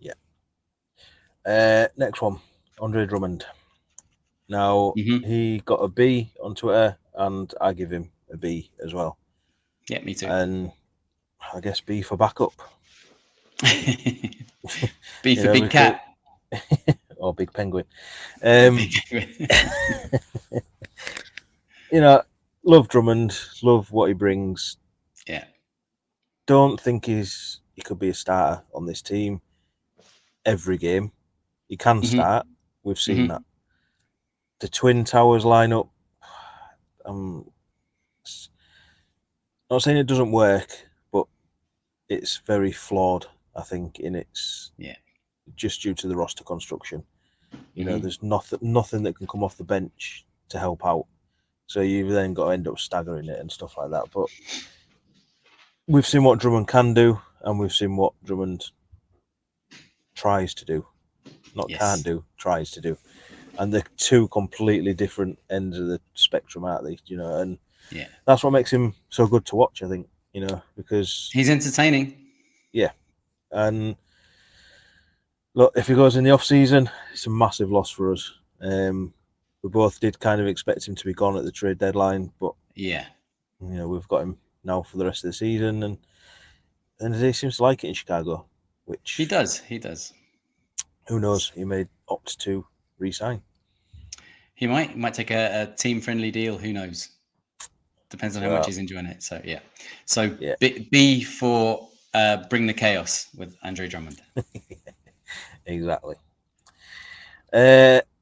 Yeah. Next one, Andre Drummond. Now, he got a B on Twitter, and I give him a B as well. Yeah, me too. And I guess B for backup. B for big cat. Or big penguin. You know, love Drummond, love what he brings. Yeah. Don't think he could be a starter on this team every game. He can start. We've seen that. The Twin Towers lineup, I'm not saying it doesn't work, but it's very flawed, I think, in its just due to the roster construction. You know, there's nothing that can come off the bench to help out. So you've then got to end up staggering it and stuff like that. But we've seen what Drummond can do, and we've seen what Drummond tries to do. not Yes. can't do, tries to do. And they're two completely different ends of the spectrum, aren't they? You know, and Yeah. that's what makes him so good to watch, I think, you know, because He's entertaining. and look, if he goes in the off season, it's a massive loss for us. We both did kind of expect him to be gone at the trade deadline, but Yeah. you know, we've got him now for the rest of the season, and he seems to like it in Chicago, which He does. He does. who knows, he may opt to re-sign. He might take a team-friendly deal. Who knows? Depends on how much he's enjoying it. So, yeah. So, Yeah. B for Bring the Chaos with Andre Drummond. Exactly.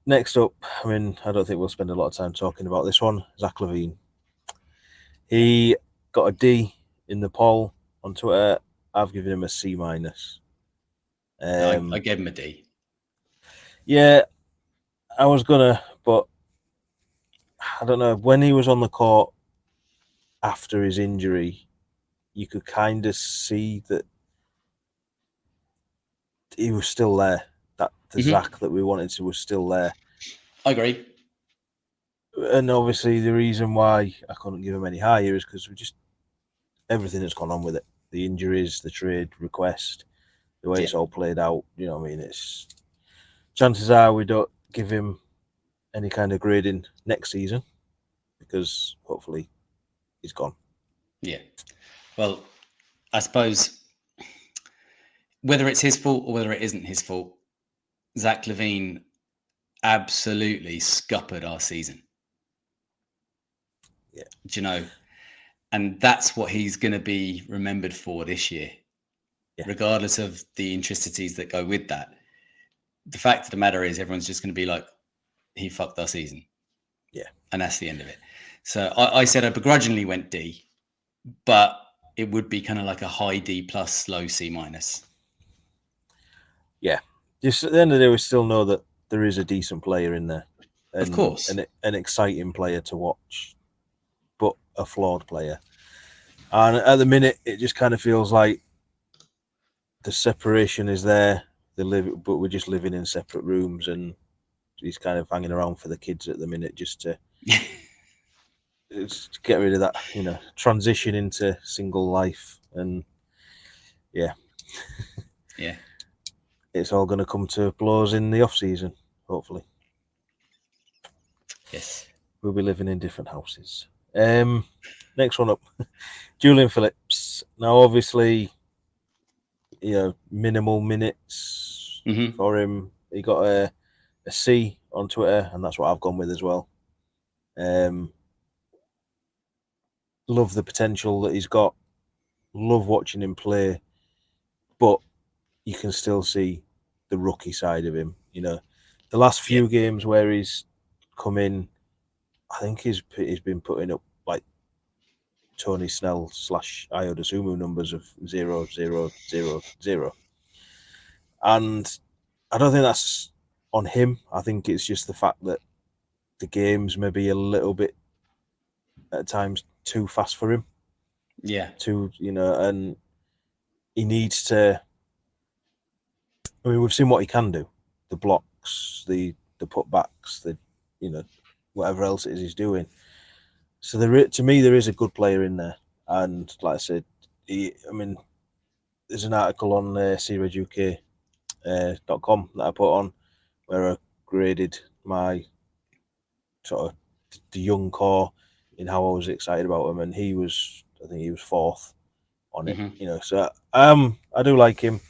Next up, I mean, I don't think we'll spend a lot of time talking about this one. Zach LaVine. He got a D in the poll on Twitter. I've given him a C minus. I gave him a D. Yeah, I was gonna, but I don't know. When he was on the court after his injury, you could kind of see that he was still there. That the Zach that we wanted to was still there. I agree. And obviously, the reason why I couldn't give him any higher is because we just everything that's gone on with it, the injuries, the trade request, the way it's all played out. You know what I mean? It's chances are we don't give him any kind of grading next season because hopefully he's gone. Yeah. Well, I suppose whether it's his fault or whether it isn't his fault, Zach LaVine absolutely scuppered our season. Yeah. Do you know? And that's what he's going to be remembered for this year, regardless of the intricacies that go with that. The fact of the matter is everyone's just going to be like, he fucked our season. Yeah. And that's the end of it. So I said I begrudgingly went D, but it would be kind of like a high D plus, low C minus. Yeah. Just at the end of the day, we still know that there is a decent player in there. And, of course. An exciting player to watch, but a flawed player. And at the minute, it just kind of feels like the separation is there. But we're just living in separate rooms, and he's kind of hanging around for the kids at the minute just to get rid of that, you know, transition into single life. And yeah, it's all going to come to blows in the off season, hopefully. Yes, we'll be living in different houses. Next one up, Julian Phillips. Now, obviously, you know, minimal minutes for him. He got a C on Twitter, and that's what I've gone with as well. Love the potential that he's got. Love watching him play, but you can still see the rookie side of him. You know, the last few games where he's come in, I think he's been putting up like Tony Snell / Ayo Dosunmu numbers of 0, 0, 0, 0. And I don't think that's on him. I think it's just the fact that the game's maybe a little bit at times too fast for him. Yeah. And he needs to. I mean, we've seen what he can do: the blocks, the putbacks, whatever else it is he's doing. So to me, there is a good player in there, and like I said, there's an article on CRedUK.com that I put on where I graded my sort of the young core in how I was excited about him, and I think he was fourth on it. You know, so I do like him.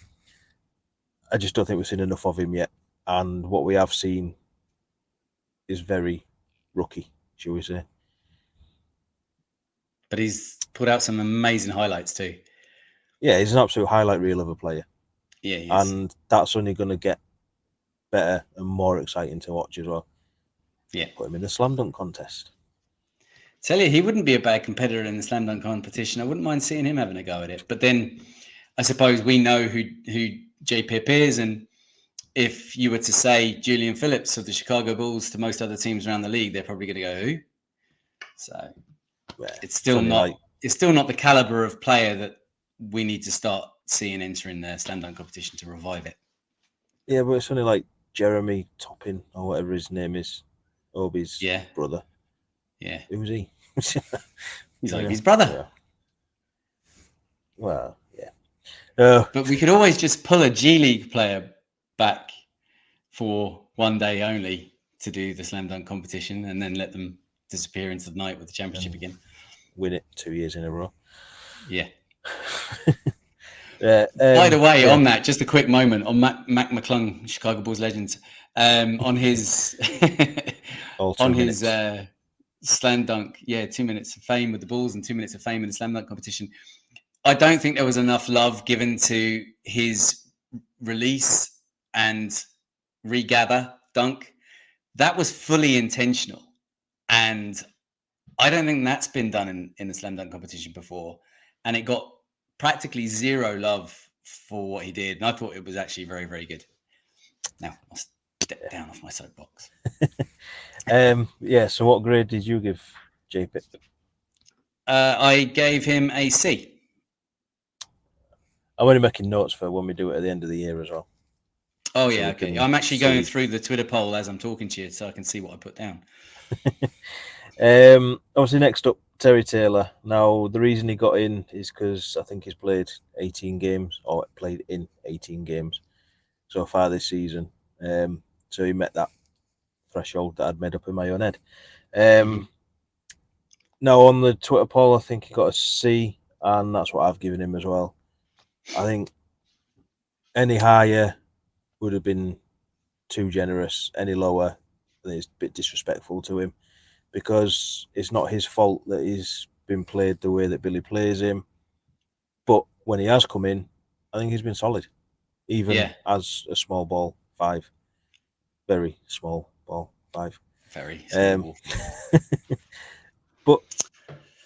I just don't think we've seen enough of him yet, and what we have seen is very rookie, shall we say? But he's put out some amazing highlights too. Yeah, he's an absolute highlight reel of a player. Yeah, he is. And that's only going to get better and more exciting to watch as well. Yeah. Put him in the slam dunk contest. Tell you, he wouldn't be a bad competitor in the slam dunk competition. I wouldn't mind seeing him having a go at it. But then I suppose we know who J-Pip is, and if you were to say Julian Phillips of the Chicago Bulls to most other teams around the league, they're probably going to go who? So it's still not the caliber of player that we need to start seeing entering the slam dunk competition to revive it. Yeah, but it's only like Jeremy Toppin or whatever his name is, Obi's Yeah, brother. yeah. Who's he? He's Yeah, Obi's brother. yeah. Well, yeah. But we could always just pull a G League player back for one day only to do the slam dunk competition, and then let them disappear into the night with the championship again. Win it 2 years in a row. Yeah. Yeah. By the way, yeah. on that, just a quick moment on Mac McClung, Chicago Bulls legend, on his All 2 on minutes. his slam dunk, 2 minutes of fame with the Bulls and 2 minutes of fame in the slam dunk competition. I don't think there was enough love given to his release and regather dunk. That was fully intentional, and I don't think that's been done in the slam dunk competition before, and it got practically zero love for what he did, and I thought it was actually very, very good. Now I'll step down off my soapbox. Yeah. So, what grade did you give JP? I gave him a C. I'm only making notes for when we do it at the end of the year as well. Oh So yeah, we okay. can I'm actually going see. through the Twitter poll as I'm talking to you, so I can see what I put down. Obviously, next up, Terry Taylor. Now, the reason he got in is because I think he's played 18 games or played in 18 games so far this season. So he met that threshold that I'd made up in my own head. Now, on the Twitter poll, I think he got a C, and that's what I've given him as well. I think any higher would have been too generous. Any lower, I think it's a bit disrespectful to him, because it's not his fault that he's been played the way that Billy plays him. But when he has come in, I think he's been solid, even as a small ball 5. Very small ball 5. Very small. But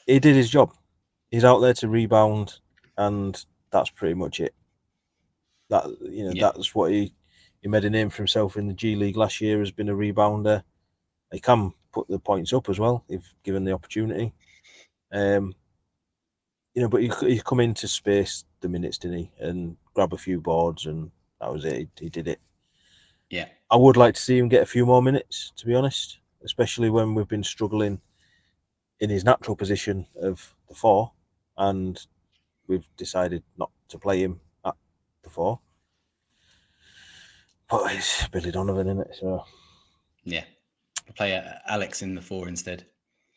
he did his job. He's out there to rebound, and that's pretty much it. That's what he made a name for himself in the G League last year, has been a rebounder. He can put the points up as well if given the opportunity. But he come into space the minutes, didn't he, and grab a few boards, and that was it. He did it. Yeah. I would like to see him get a few more minutes, to be honest, especially when we've been struggling in his natural position of the 4, and we've decided not to play him at the 4. But it's Billy Donovan, isn't it? So yeah, play Alex in the 4 instead.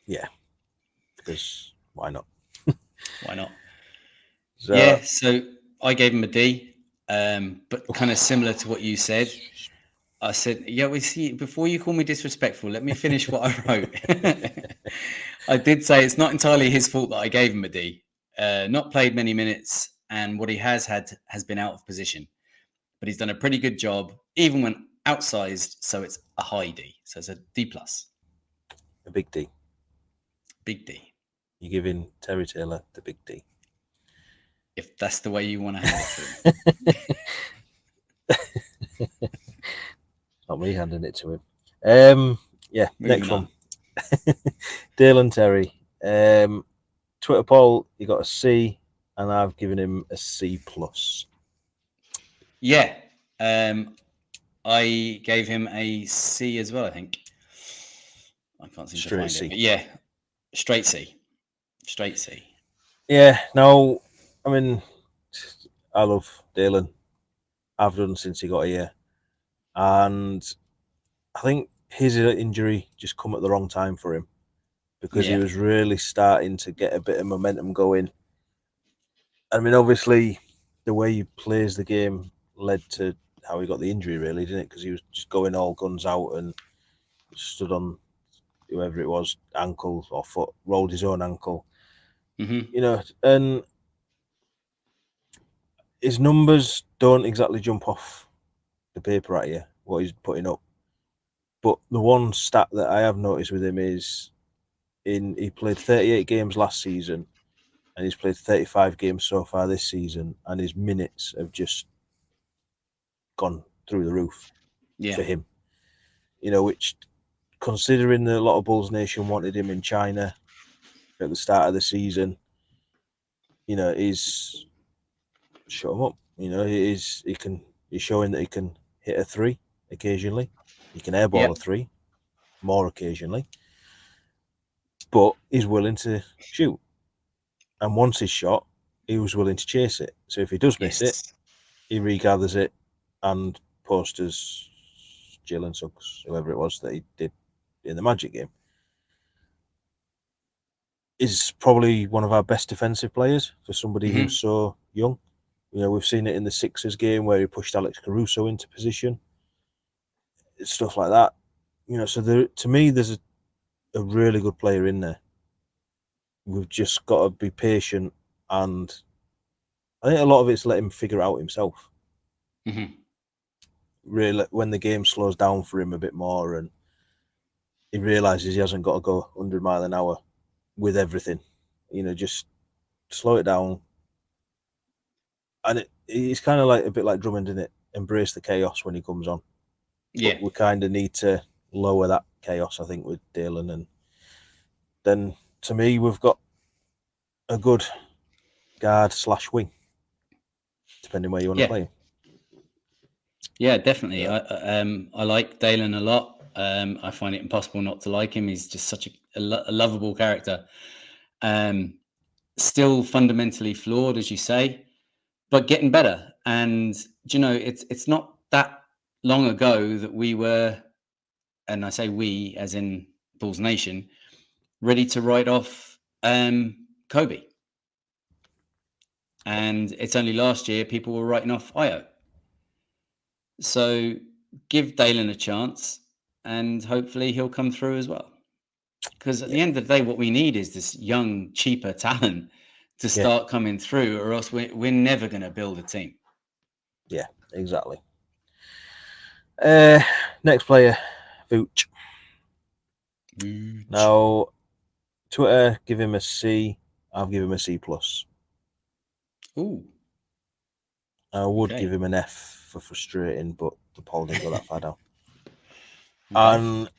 Yeah, because why not? Why not? So, yeah, so I gave him a D, but kind of similar to what you said. I said, we see, before you call me disrespectful, let me finish what I wrote. I did say it's not entirely his fault that I gave him a D. Not played many minutes, and what he has had has been out of position. But he's done a pretty good job, even when outsized, so it's a high D. So it's a D+. A big D. Big D. You're giving Terry Taylor the big D. If that's the way you want to hand it to him. Not me handing it to him. Yeah, Moving next on. one. Dalen Terry. Twitter poll, he got a C, and I've given him a C+. Yeah. I gave him a C as well, I think. I can't seem to find C. it. But yeah, straight C. Straight C. Yeah, no, I mean, I love Dalen. I've done since he got here. And I think his injury just come at the wrong time for him, because he was really starting to get a bit of momentum going. I mean, obviously, the way he plays the game led to how he got the injury, really, didn't it? Because he was just going all guns out and stood on whoever it was, ankle or foot, rolled his own ankle. Mm-hmm. And his numbers don't exactly jump off the paper at you, what he's putting up. But the one stat that I have noticed with him is he played 38 games last season, and he's played 35 games so far this season, and his minutes have just gone through the roof for him. Which, considering a lot of Bulls Nation wanted him in China at the start of the season, he's shut him up. He's showing that he can hit a three occasionally. He can airball Yep. a three more occasionally. But he's willing to shoot. And once he's shot, he was willing to chase it. So if he does miss it, he regathers it and posters Jill and Suggs, whoever it was that he did in the Magic game. Is probably one of our best defensive players for somebody who's so young. You know, we've seen it in the Sixers game where he pushed Alex Caruso into position, stuff like that. You know, so to me, there's a really good player in there. We've just got to be patient, and I think a lot of it's let him figure it out himself. Really, when the game slows down for him a bit more, and he realizes he hasn't got to go 100 miles an hour with everything, you know, just slow it down. And it's kind of like a bit like Drummond, isn't it? Embrace the chaos when he comes on. Yeah. But we kind of need to lower that chaos, I think, with Dalen. And then, to me, we've got a good guard/wing, depending where you want to play him. Yeah, definitely. I like Dalen a lot. I find it impossible not to like him. He's just such a lovable character. Still fundamentally flawed, as you say, but getting better. And you know, it's not that long ago that we were, and I say we as in Bulls Nation, ready to write off Kobe. And it's only last year people were writing off Io. So give Dalen a chance, and hopefully he'll come through as well. Because at the end of the day, what we need is this young, cheaper talent to start coming through, or else we're never going to build a team. Yeah, exactly. Next player, Vooch. Now, Twitter give him a C. I'll give him a C+. Ooh. I would give him an F for frustrating, but the poll didn't go that far down. And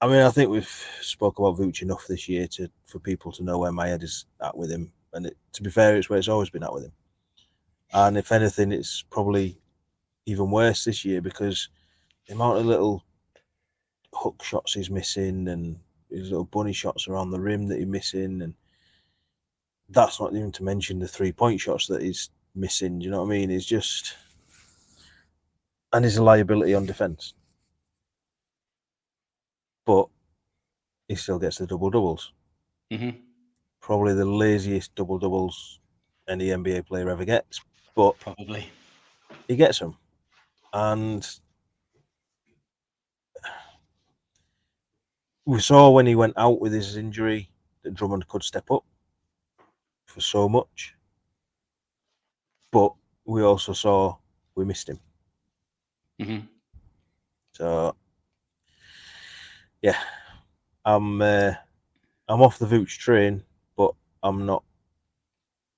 I mean, I think we've spoke about Vooch enough this year for people to know where my head is at with him. And to be fair, it's where it's always been at with him. And if anything, it's probably even worse this year because the amount of little hook shots he's missing and his little bunny shots around the rim that he's missing, and that's not even to mention the 3-point shots that he's missing. Do you know what I mean? He's just, and he's a liability on defense, but he still gets the double doubles. Probably the laziest double doubles any NBA player ever gets, but probably he gets them. And we saw when he went out with his injury that Drummond could step up for so much, but we also saw we missed him. So yeah, I'm off the Vooch train, but I'm not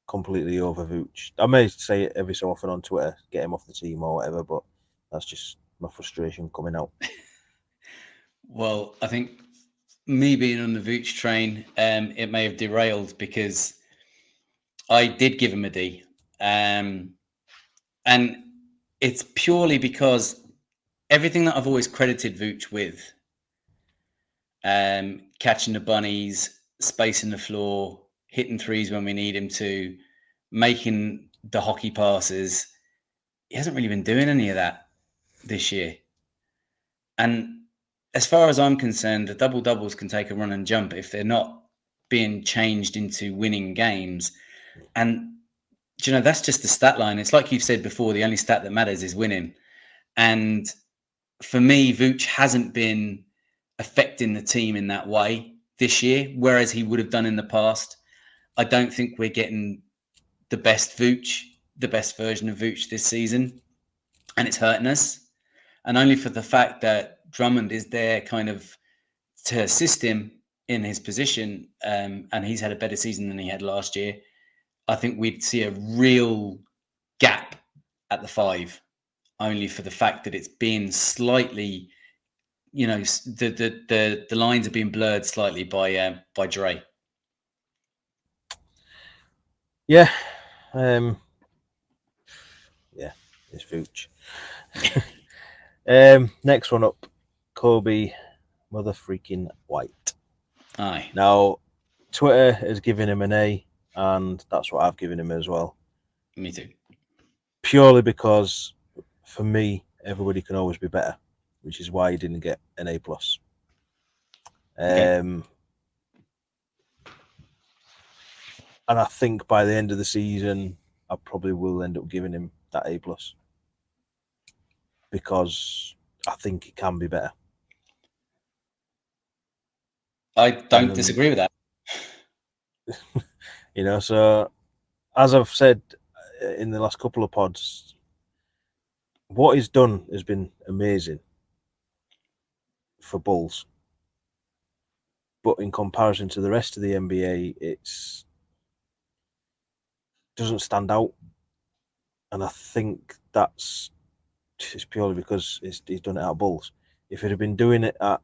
completely over Vooch. I may say it every so often on Twitter, get him off the team or whatever, but that's just my frustration coming out. Well, I think me being on the Vooch train, it may have derailed because I did give him a D. And it's purely because everything that I've always credited Vooch with, catching the bunnies, spacing the floor, hitting threes when we need him to, making the hockey passes, he hasn't really been doing any of that this year. And as far as I'm concerned, the double doubles can take a run and jump if they're not being changed into winning games. And you know, that's just the stat line. It's like you've said before, the only stat that matters is winning. And for me, Vooch hasn't been affecting the team in that way this year, whereas he would have done in the past. I don't think we're getting the best Vooch, the best version of Vooch this season, and it's hurting us. And only for the fact that Drummond is there kind of to assist him in his position, and he's had a better season than he had last year, I think we'd see a real gap at the 5, only for the fact that it's being slightly, you know, the lines are being blurred slightly by Dre. Yeah, it's Vooch. Next one up, Kobe Mother freaking White. Aye. Now, Twitter has given him an A, and that's what I've given him as well. Me too. Purely because, for me, everybody can always be better, which is why he didn't get an A+. Okay. And I think by the end of the season, I probably will end up giving him that A+, because I think it can be better. I don't disagree with that. So as I've said in the last couple of pods, what he's done has been amazing for Bulls. But in comparison to the rest of the NBA, it's doesn't stand out. And I think that's just purely because he's done it at Bulls. If he'd have been doing it at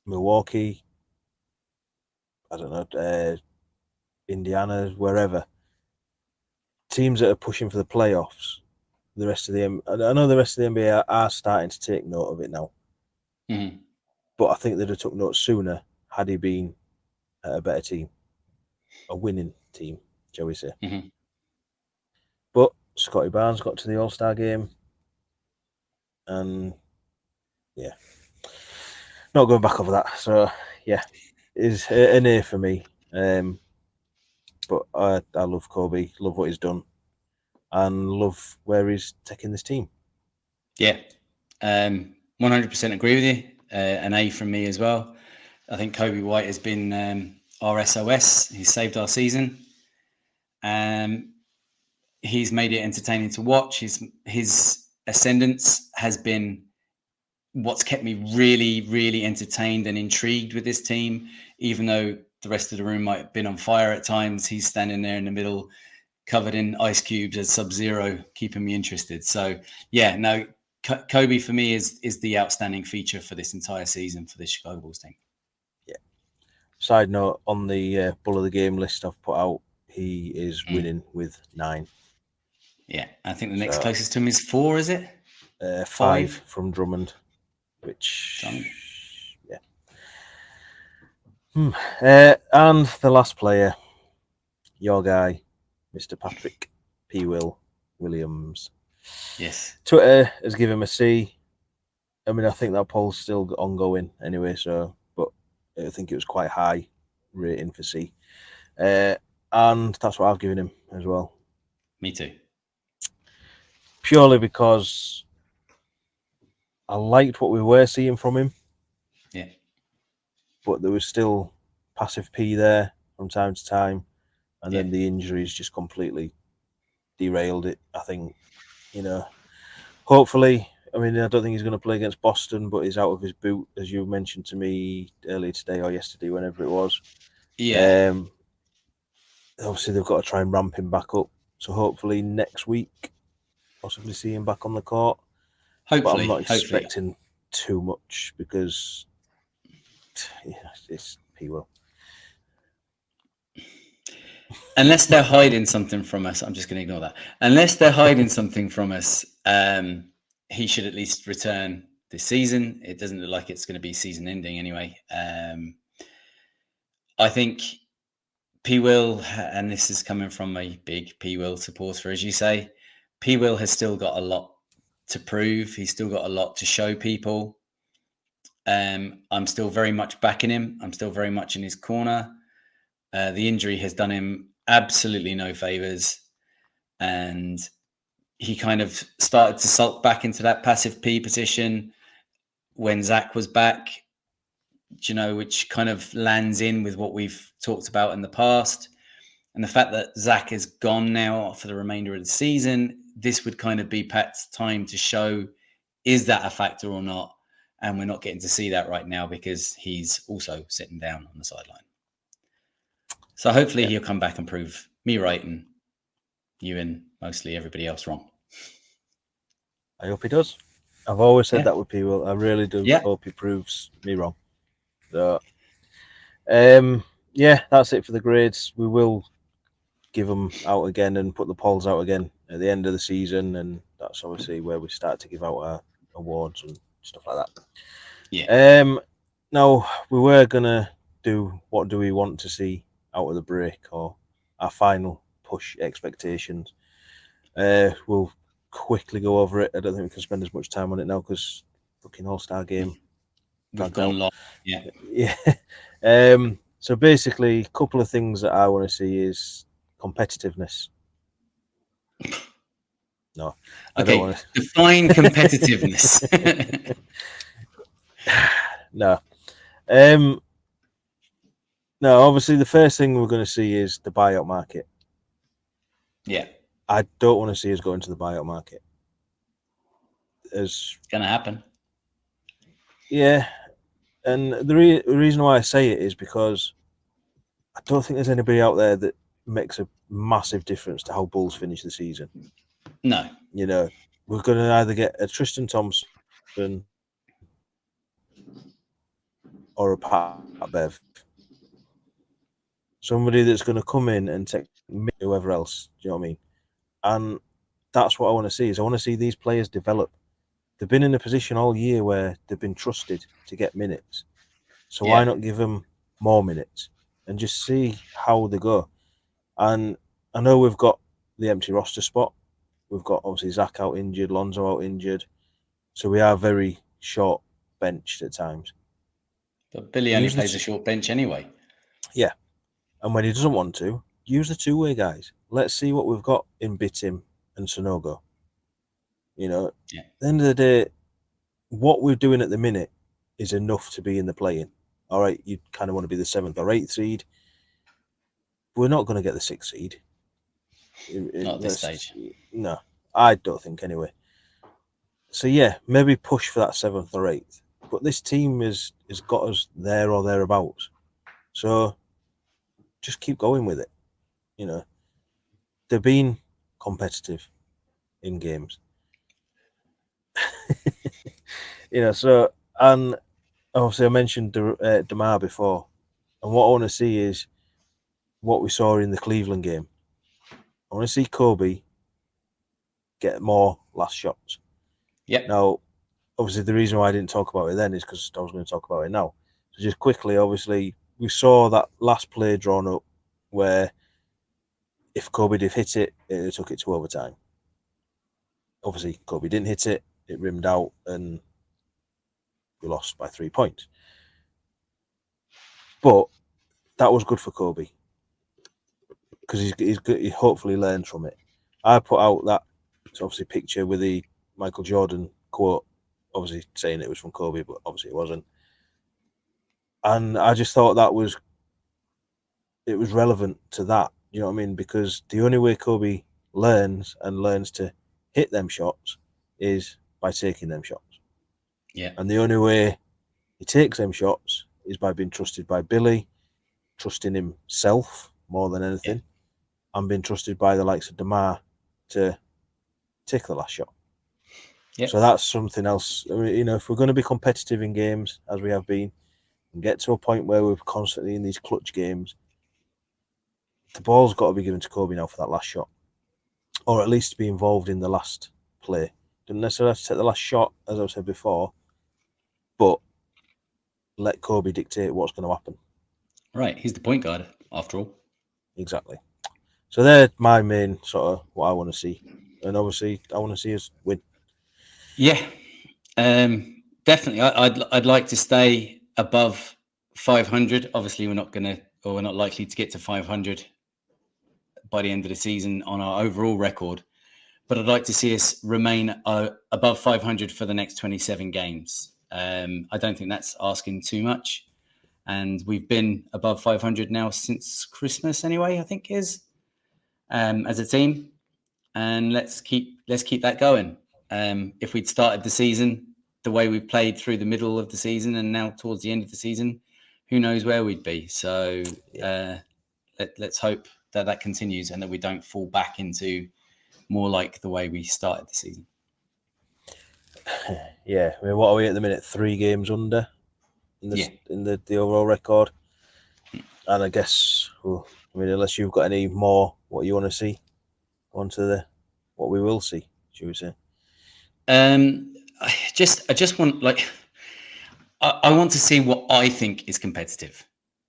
Milwaukee, I don't know, Indiana, wherever, teams that are pushing for the playoffs, I know the rest of the NBA are starting to take note of it now. Mm-hmm. But I think they'd have took note sooner had he been at a better team, a winning team, shall we say. Mm-hmm. But Scotty Barnes got to the All-Star game, and yeah, not going back over that. So yeah, is an A for me. But I love Kobe, love what he's done, and love where he's taking this team. Yeah, 100% agree with you. An A from me as well. I think Kobe White has been our SOS. He's saved our season. He's made it entertaining to watch. His ascendance has been what's kept me really, really entertained and intrigued with this team. Even though the rest of the room might have been on fire at times, he's standing there in the middle, covered in ice cubes as Sub-Zero, keeping me interested. So yeah, no, Kobe for me is the outstanding feature for this entire season for this Chicago Bulls team. Yeah. Side note, on the Bull of the Game list I've put out, he is winning with 9. Yeah, I think the next closest to him is 4, is it? 5 from Drummond, which yeah. And the last player, your guy, Mr. Patrick P. Williams. Yes. Twitter has given him a C. I mean, I think that poll's still ongoing anyway, but I think it was quite high rating for C. And that's what I've given him as well. Me too. Purely because I liked what we were seeing from him. Yeah. But there was still passive P there from time to time. And then the injuries just completely derailed it. I think, hopefully, I mean, I don't think he's going to play against Boston, but he's out of his boot, as you mentioned to me earlier today or yesterday, whenever it was. Yeah. Obviously, they've got to try and ramp him back up. So hopefully next week, possibly see him back on the court. Hopefully. But I'm not expecting too much because he will. Unless they're hiding something from us, I'm just going to ignore that. Unless they're hiding something from us, he should at least return this season. It doesn't look like it's going to be season ending anyway. I think P. Will, and this is coming from a big P. Will supporter, as you say, P. Will has still got a lot to prove. He's still got a lot to show people. I'm still very much backing him. I'm still very much in his corner. The injury has done him absolutely no favors, and he kind of started to sulk back into that passive P position when Zach was back, which kind of lands in with what we've talked about in the past. And the fact that Zach is gone now for the remainder of the season, this would kind of be Pat's time to show, is that a factor or not? And we're not getting to see that right now because he's also sitting down on the sideline. So hopefully he'll come back and prove me right and you and mostly everybody else wrong. I hope he does. I've always said that with P. Will. I really do hope he proves me wrong. So, that's it for the grades. We will give them out again and put the polls out again at the end of the season, and that's obviously where we start to give out our awards and stuff like that. Yeah. Now we were gonna do what do we want to see out of the break, or our final push expectations. We'll quickly go over it. I don't think we can spend as much time on it now because fucking All-Star game. We've gone long. Yeah. Yeah. So basically, a couple of things that I want to see is competitiveness. No, I don't want to. Define competitiveness. No. No, obviously the first thing we're going to see is the buyout market. Yeah. I don't want to see us go into the buyout market. It's going to happen. Yeah. And the reason why I say it is because I don't think there's anybody out there that makes a massive difference to how Bulls finish the season. No. You know, we're going to either get a Tristan Thompson or a Pat Bev. Somebody that's going to come in and take whoever else. Do you know what I mean? And that's what I want to see. Is I want to see these players develop. They've been in a position all year where they've been trusted to get minutes. So why not give them more minutes and just see how they go? And I know we've got the empty roster spot. We've got obviously Zach out injured, Lonzo out injured. So we are very short benched at times. But Billy only plays a short bench anyway. Yeah. And when he doesn't want to, use the two-way guys. Let's see what we've got in Bitim and Sonogo. You know, at the end of the day, what we're doing at the minute is enough to be in the play-in. All right, you kind of want to be the 7th or 8th seed. We're not going to get the 6th seed. Not at this stage. No, I don't think anyway. So yeah, maybe push for that 7th or 8th. But this team has got us there or thereabouts. So just keep going with it. You know, they've been competitive in games. You know, so, and obviously I mentioned DeMar before, and what I want to see is what we saw in the Cleveland game. I want to see Kobe get more last shots. Yep. Now, obviously the reason why I didn't talk about it then is because I was going to talk about it now. So just quickly, obviously, we saw that last play drawn up where if Kobe did hit it, it took it to overtime. Obviously, Kobe didn't hit it, it rimmed out, and we lost by 3 points. But that was good for Kobe because he hopefully learned from it. I put out that obviously picture with the Michael Jordan quote, obviously saying it was from Kobe, but obviously it wasn't. And I just thought it was relevant to that. You know what I mean? Because the only way Kobe learns to hit them shots is by taking them shots. Yeah. And the only way he takes them shots is by being trusted by Billy, trusting himself more than anything, and being trusted by the likes of DeMar to take the last shot. Yep. So that's something else. You know, if we're going to be competitive in games, as we have been, and get to a point where we're constantly in these clutch games, the ball's got to be given to Kobe now for that last shot, or at least be involved in the last play. Doesn't necessarily have to take the last shot, as I've said before, but let Kobe dictate what's going to happen. Right, he's the point guard, after all. Exactly. So they're my main sort of what I want to see, and obviously I want to see us win. Yeah, definitely. I'd like to stay above 500. Obviously, we're not likely to get to 500 by the end of the season on our overall record. But I'd like to see us remain above 500 for the next 27 games. I don't think that's asking too much. And we've been above 500 now since Christmas anyway, I think is, as a team. And let's keep that going. If we'd started the season the way we've played through the middle of the season and now towards the end of the season, who knows where we'd be. So let's hope that continues and that we don't fall back into more like the way we started the season. Yeah, I mean, what are we at the minute? 3 games under in the overall record, and I guess, unless you've got any more, what you want to see onto what we will see, should we say? I just want I want to see what I think is competitive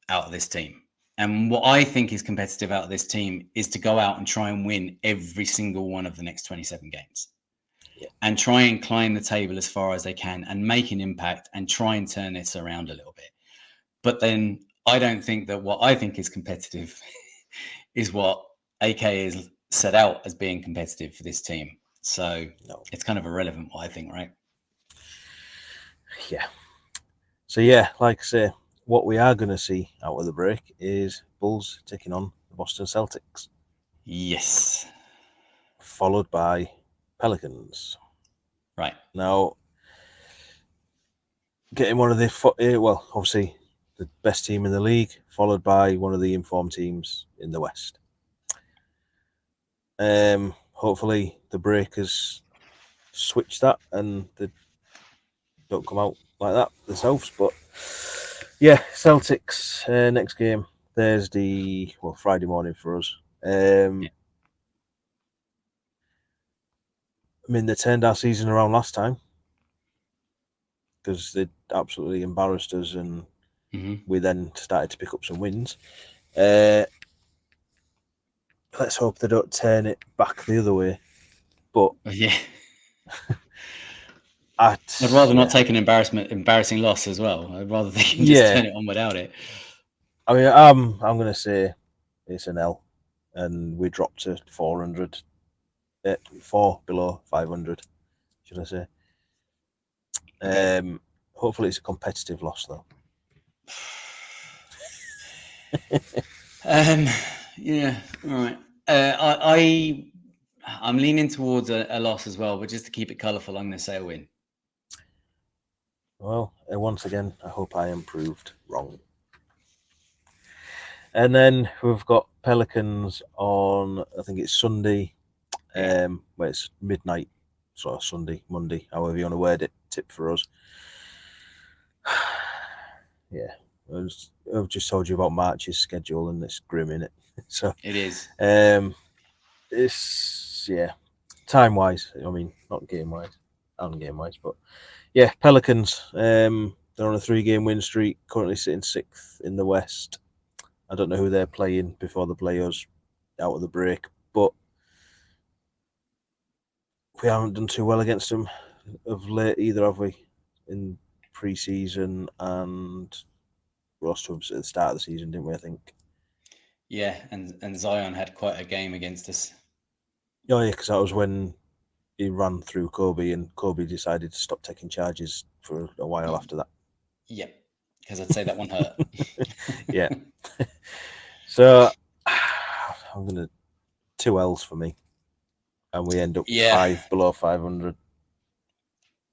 out of this team. And what I think is competitive out of this team is to go out and try and win every single one of the next 27 games. Yeah. And try and climb the table as far as they can and make an impact and try and turn this around a little bit. But then I don't think that what I think is competitive is what AK is set out as being competitive for this team. So It's kind of irrelevant what I think, right? Yeah. So yeah, like I say, what we are going to see out of the break is Bulls taking on the Boston Celtics. Yes. Followed by Pelicans. Right. Now, getting one of the, well, obviously the best team in the league, followed by one of the informed teams in the West. Hopefully the breakers switch that and they don't come out like that themselves. But yeah, Celtics next game Thursday, well, Friday morning for us. I mean, they turned our season around last time because they absolutely embarrassed us, and we then started to pick up some wins. Let's hope they don't turn it back the other way. But yeah, I'd rather not take an embarrassing loss as well. I'd rather they can just turn it on without it. I mean, I'm going to say it's an L, and we dropped to 400, 4 below 500, should I say? Okay. Hopefully, it's a competitive loss, though. Yeah, all right. I'm leaning towards a loss as well, but just to keep it colourful, I'm going to say a win. Well, once again, I hope I am proved wrong. And then we've got Pelicans on, I think it's Sunday. Well, it's midnight, sort of Sunday, Monday, however you want to word it. Tip for us. Yeah, I've just told you about March's schedule, and it's grim, innit? So it is. It's time wise. I mean, not game wise, and game wise, but yeah, Pelicans. They're on a 3-game win streak, currently sitting 6th in the West. I don't know who they're playing before they play us out of the break, but we haven't done too well against them of late either, have we? In pre-season, and we lost to them at the start of the season, didn't we? I think. Yeah, and Zion had quite a game against us. Oh yeah, because that was when he ran through Kobe, and Kobe decided to stop taking charges for a while after that. Yeah, because I'd say that one hurt. Yeah. So I'm gonna 2 L's for me, and we end up 5 below 500.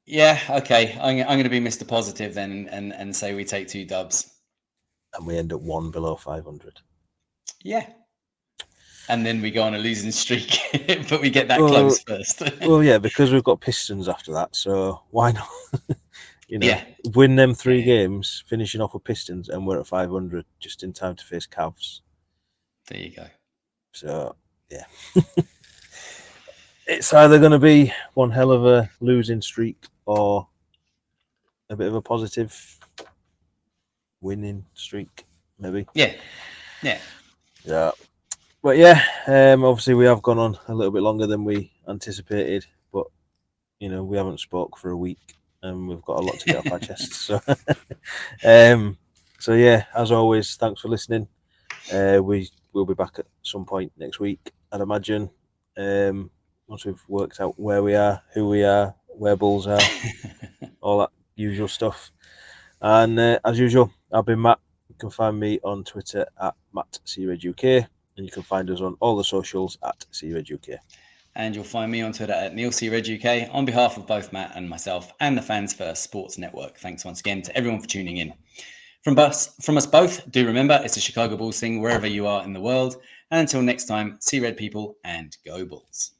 Yeah, okay. I'm going to be Mr. Positive then and say we take 2 dubs. And we end up 1 below 500. Yeah. And then we go on a losing streak, but we get that close first. Well, yeah, because we've got Pistons after that, so why not? Win them 3 games, finishing off with Pistons, and we're at 500 just in time to face Cavs. There you go. So, yeah. It's either going to be one hell of a losing streak or a bit of a positive winning streak, maybe. Yeah. But yeah, obviously we have gone on a little bit longer than we anticipated, but we haven't spoke for a week, and we've got a lot to get off our chests. So, so yeah, as always, thanks for listening. We will be back at some point next week, I'd imagine. Once we've worked out where we are, who we are, where Bulls are, all that usual stuff. And as usual, I've been Matt. You can find me on Twitter at MattCRedUK, and you can find us on all the socials at CRedUK. And you'll find me on Twitter at NeilCRedUK on behalf of both Matt and myself and the Fans First Sports Network. Thanks once again to everyone for tuning in. From us both, do remember it's a Chicago Bulls thing wherever you are in the world. And until next time, see Red people and go Bulls.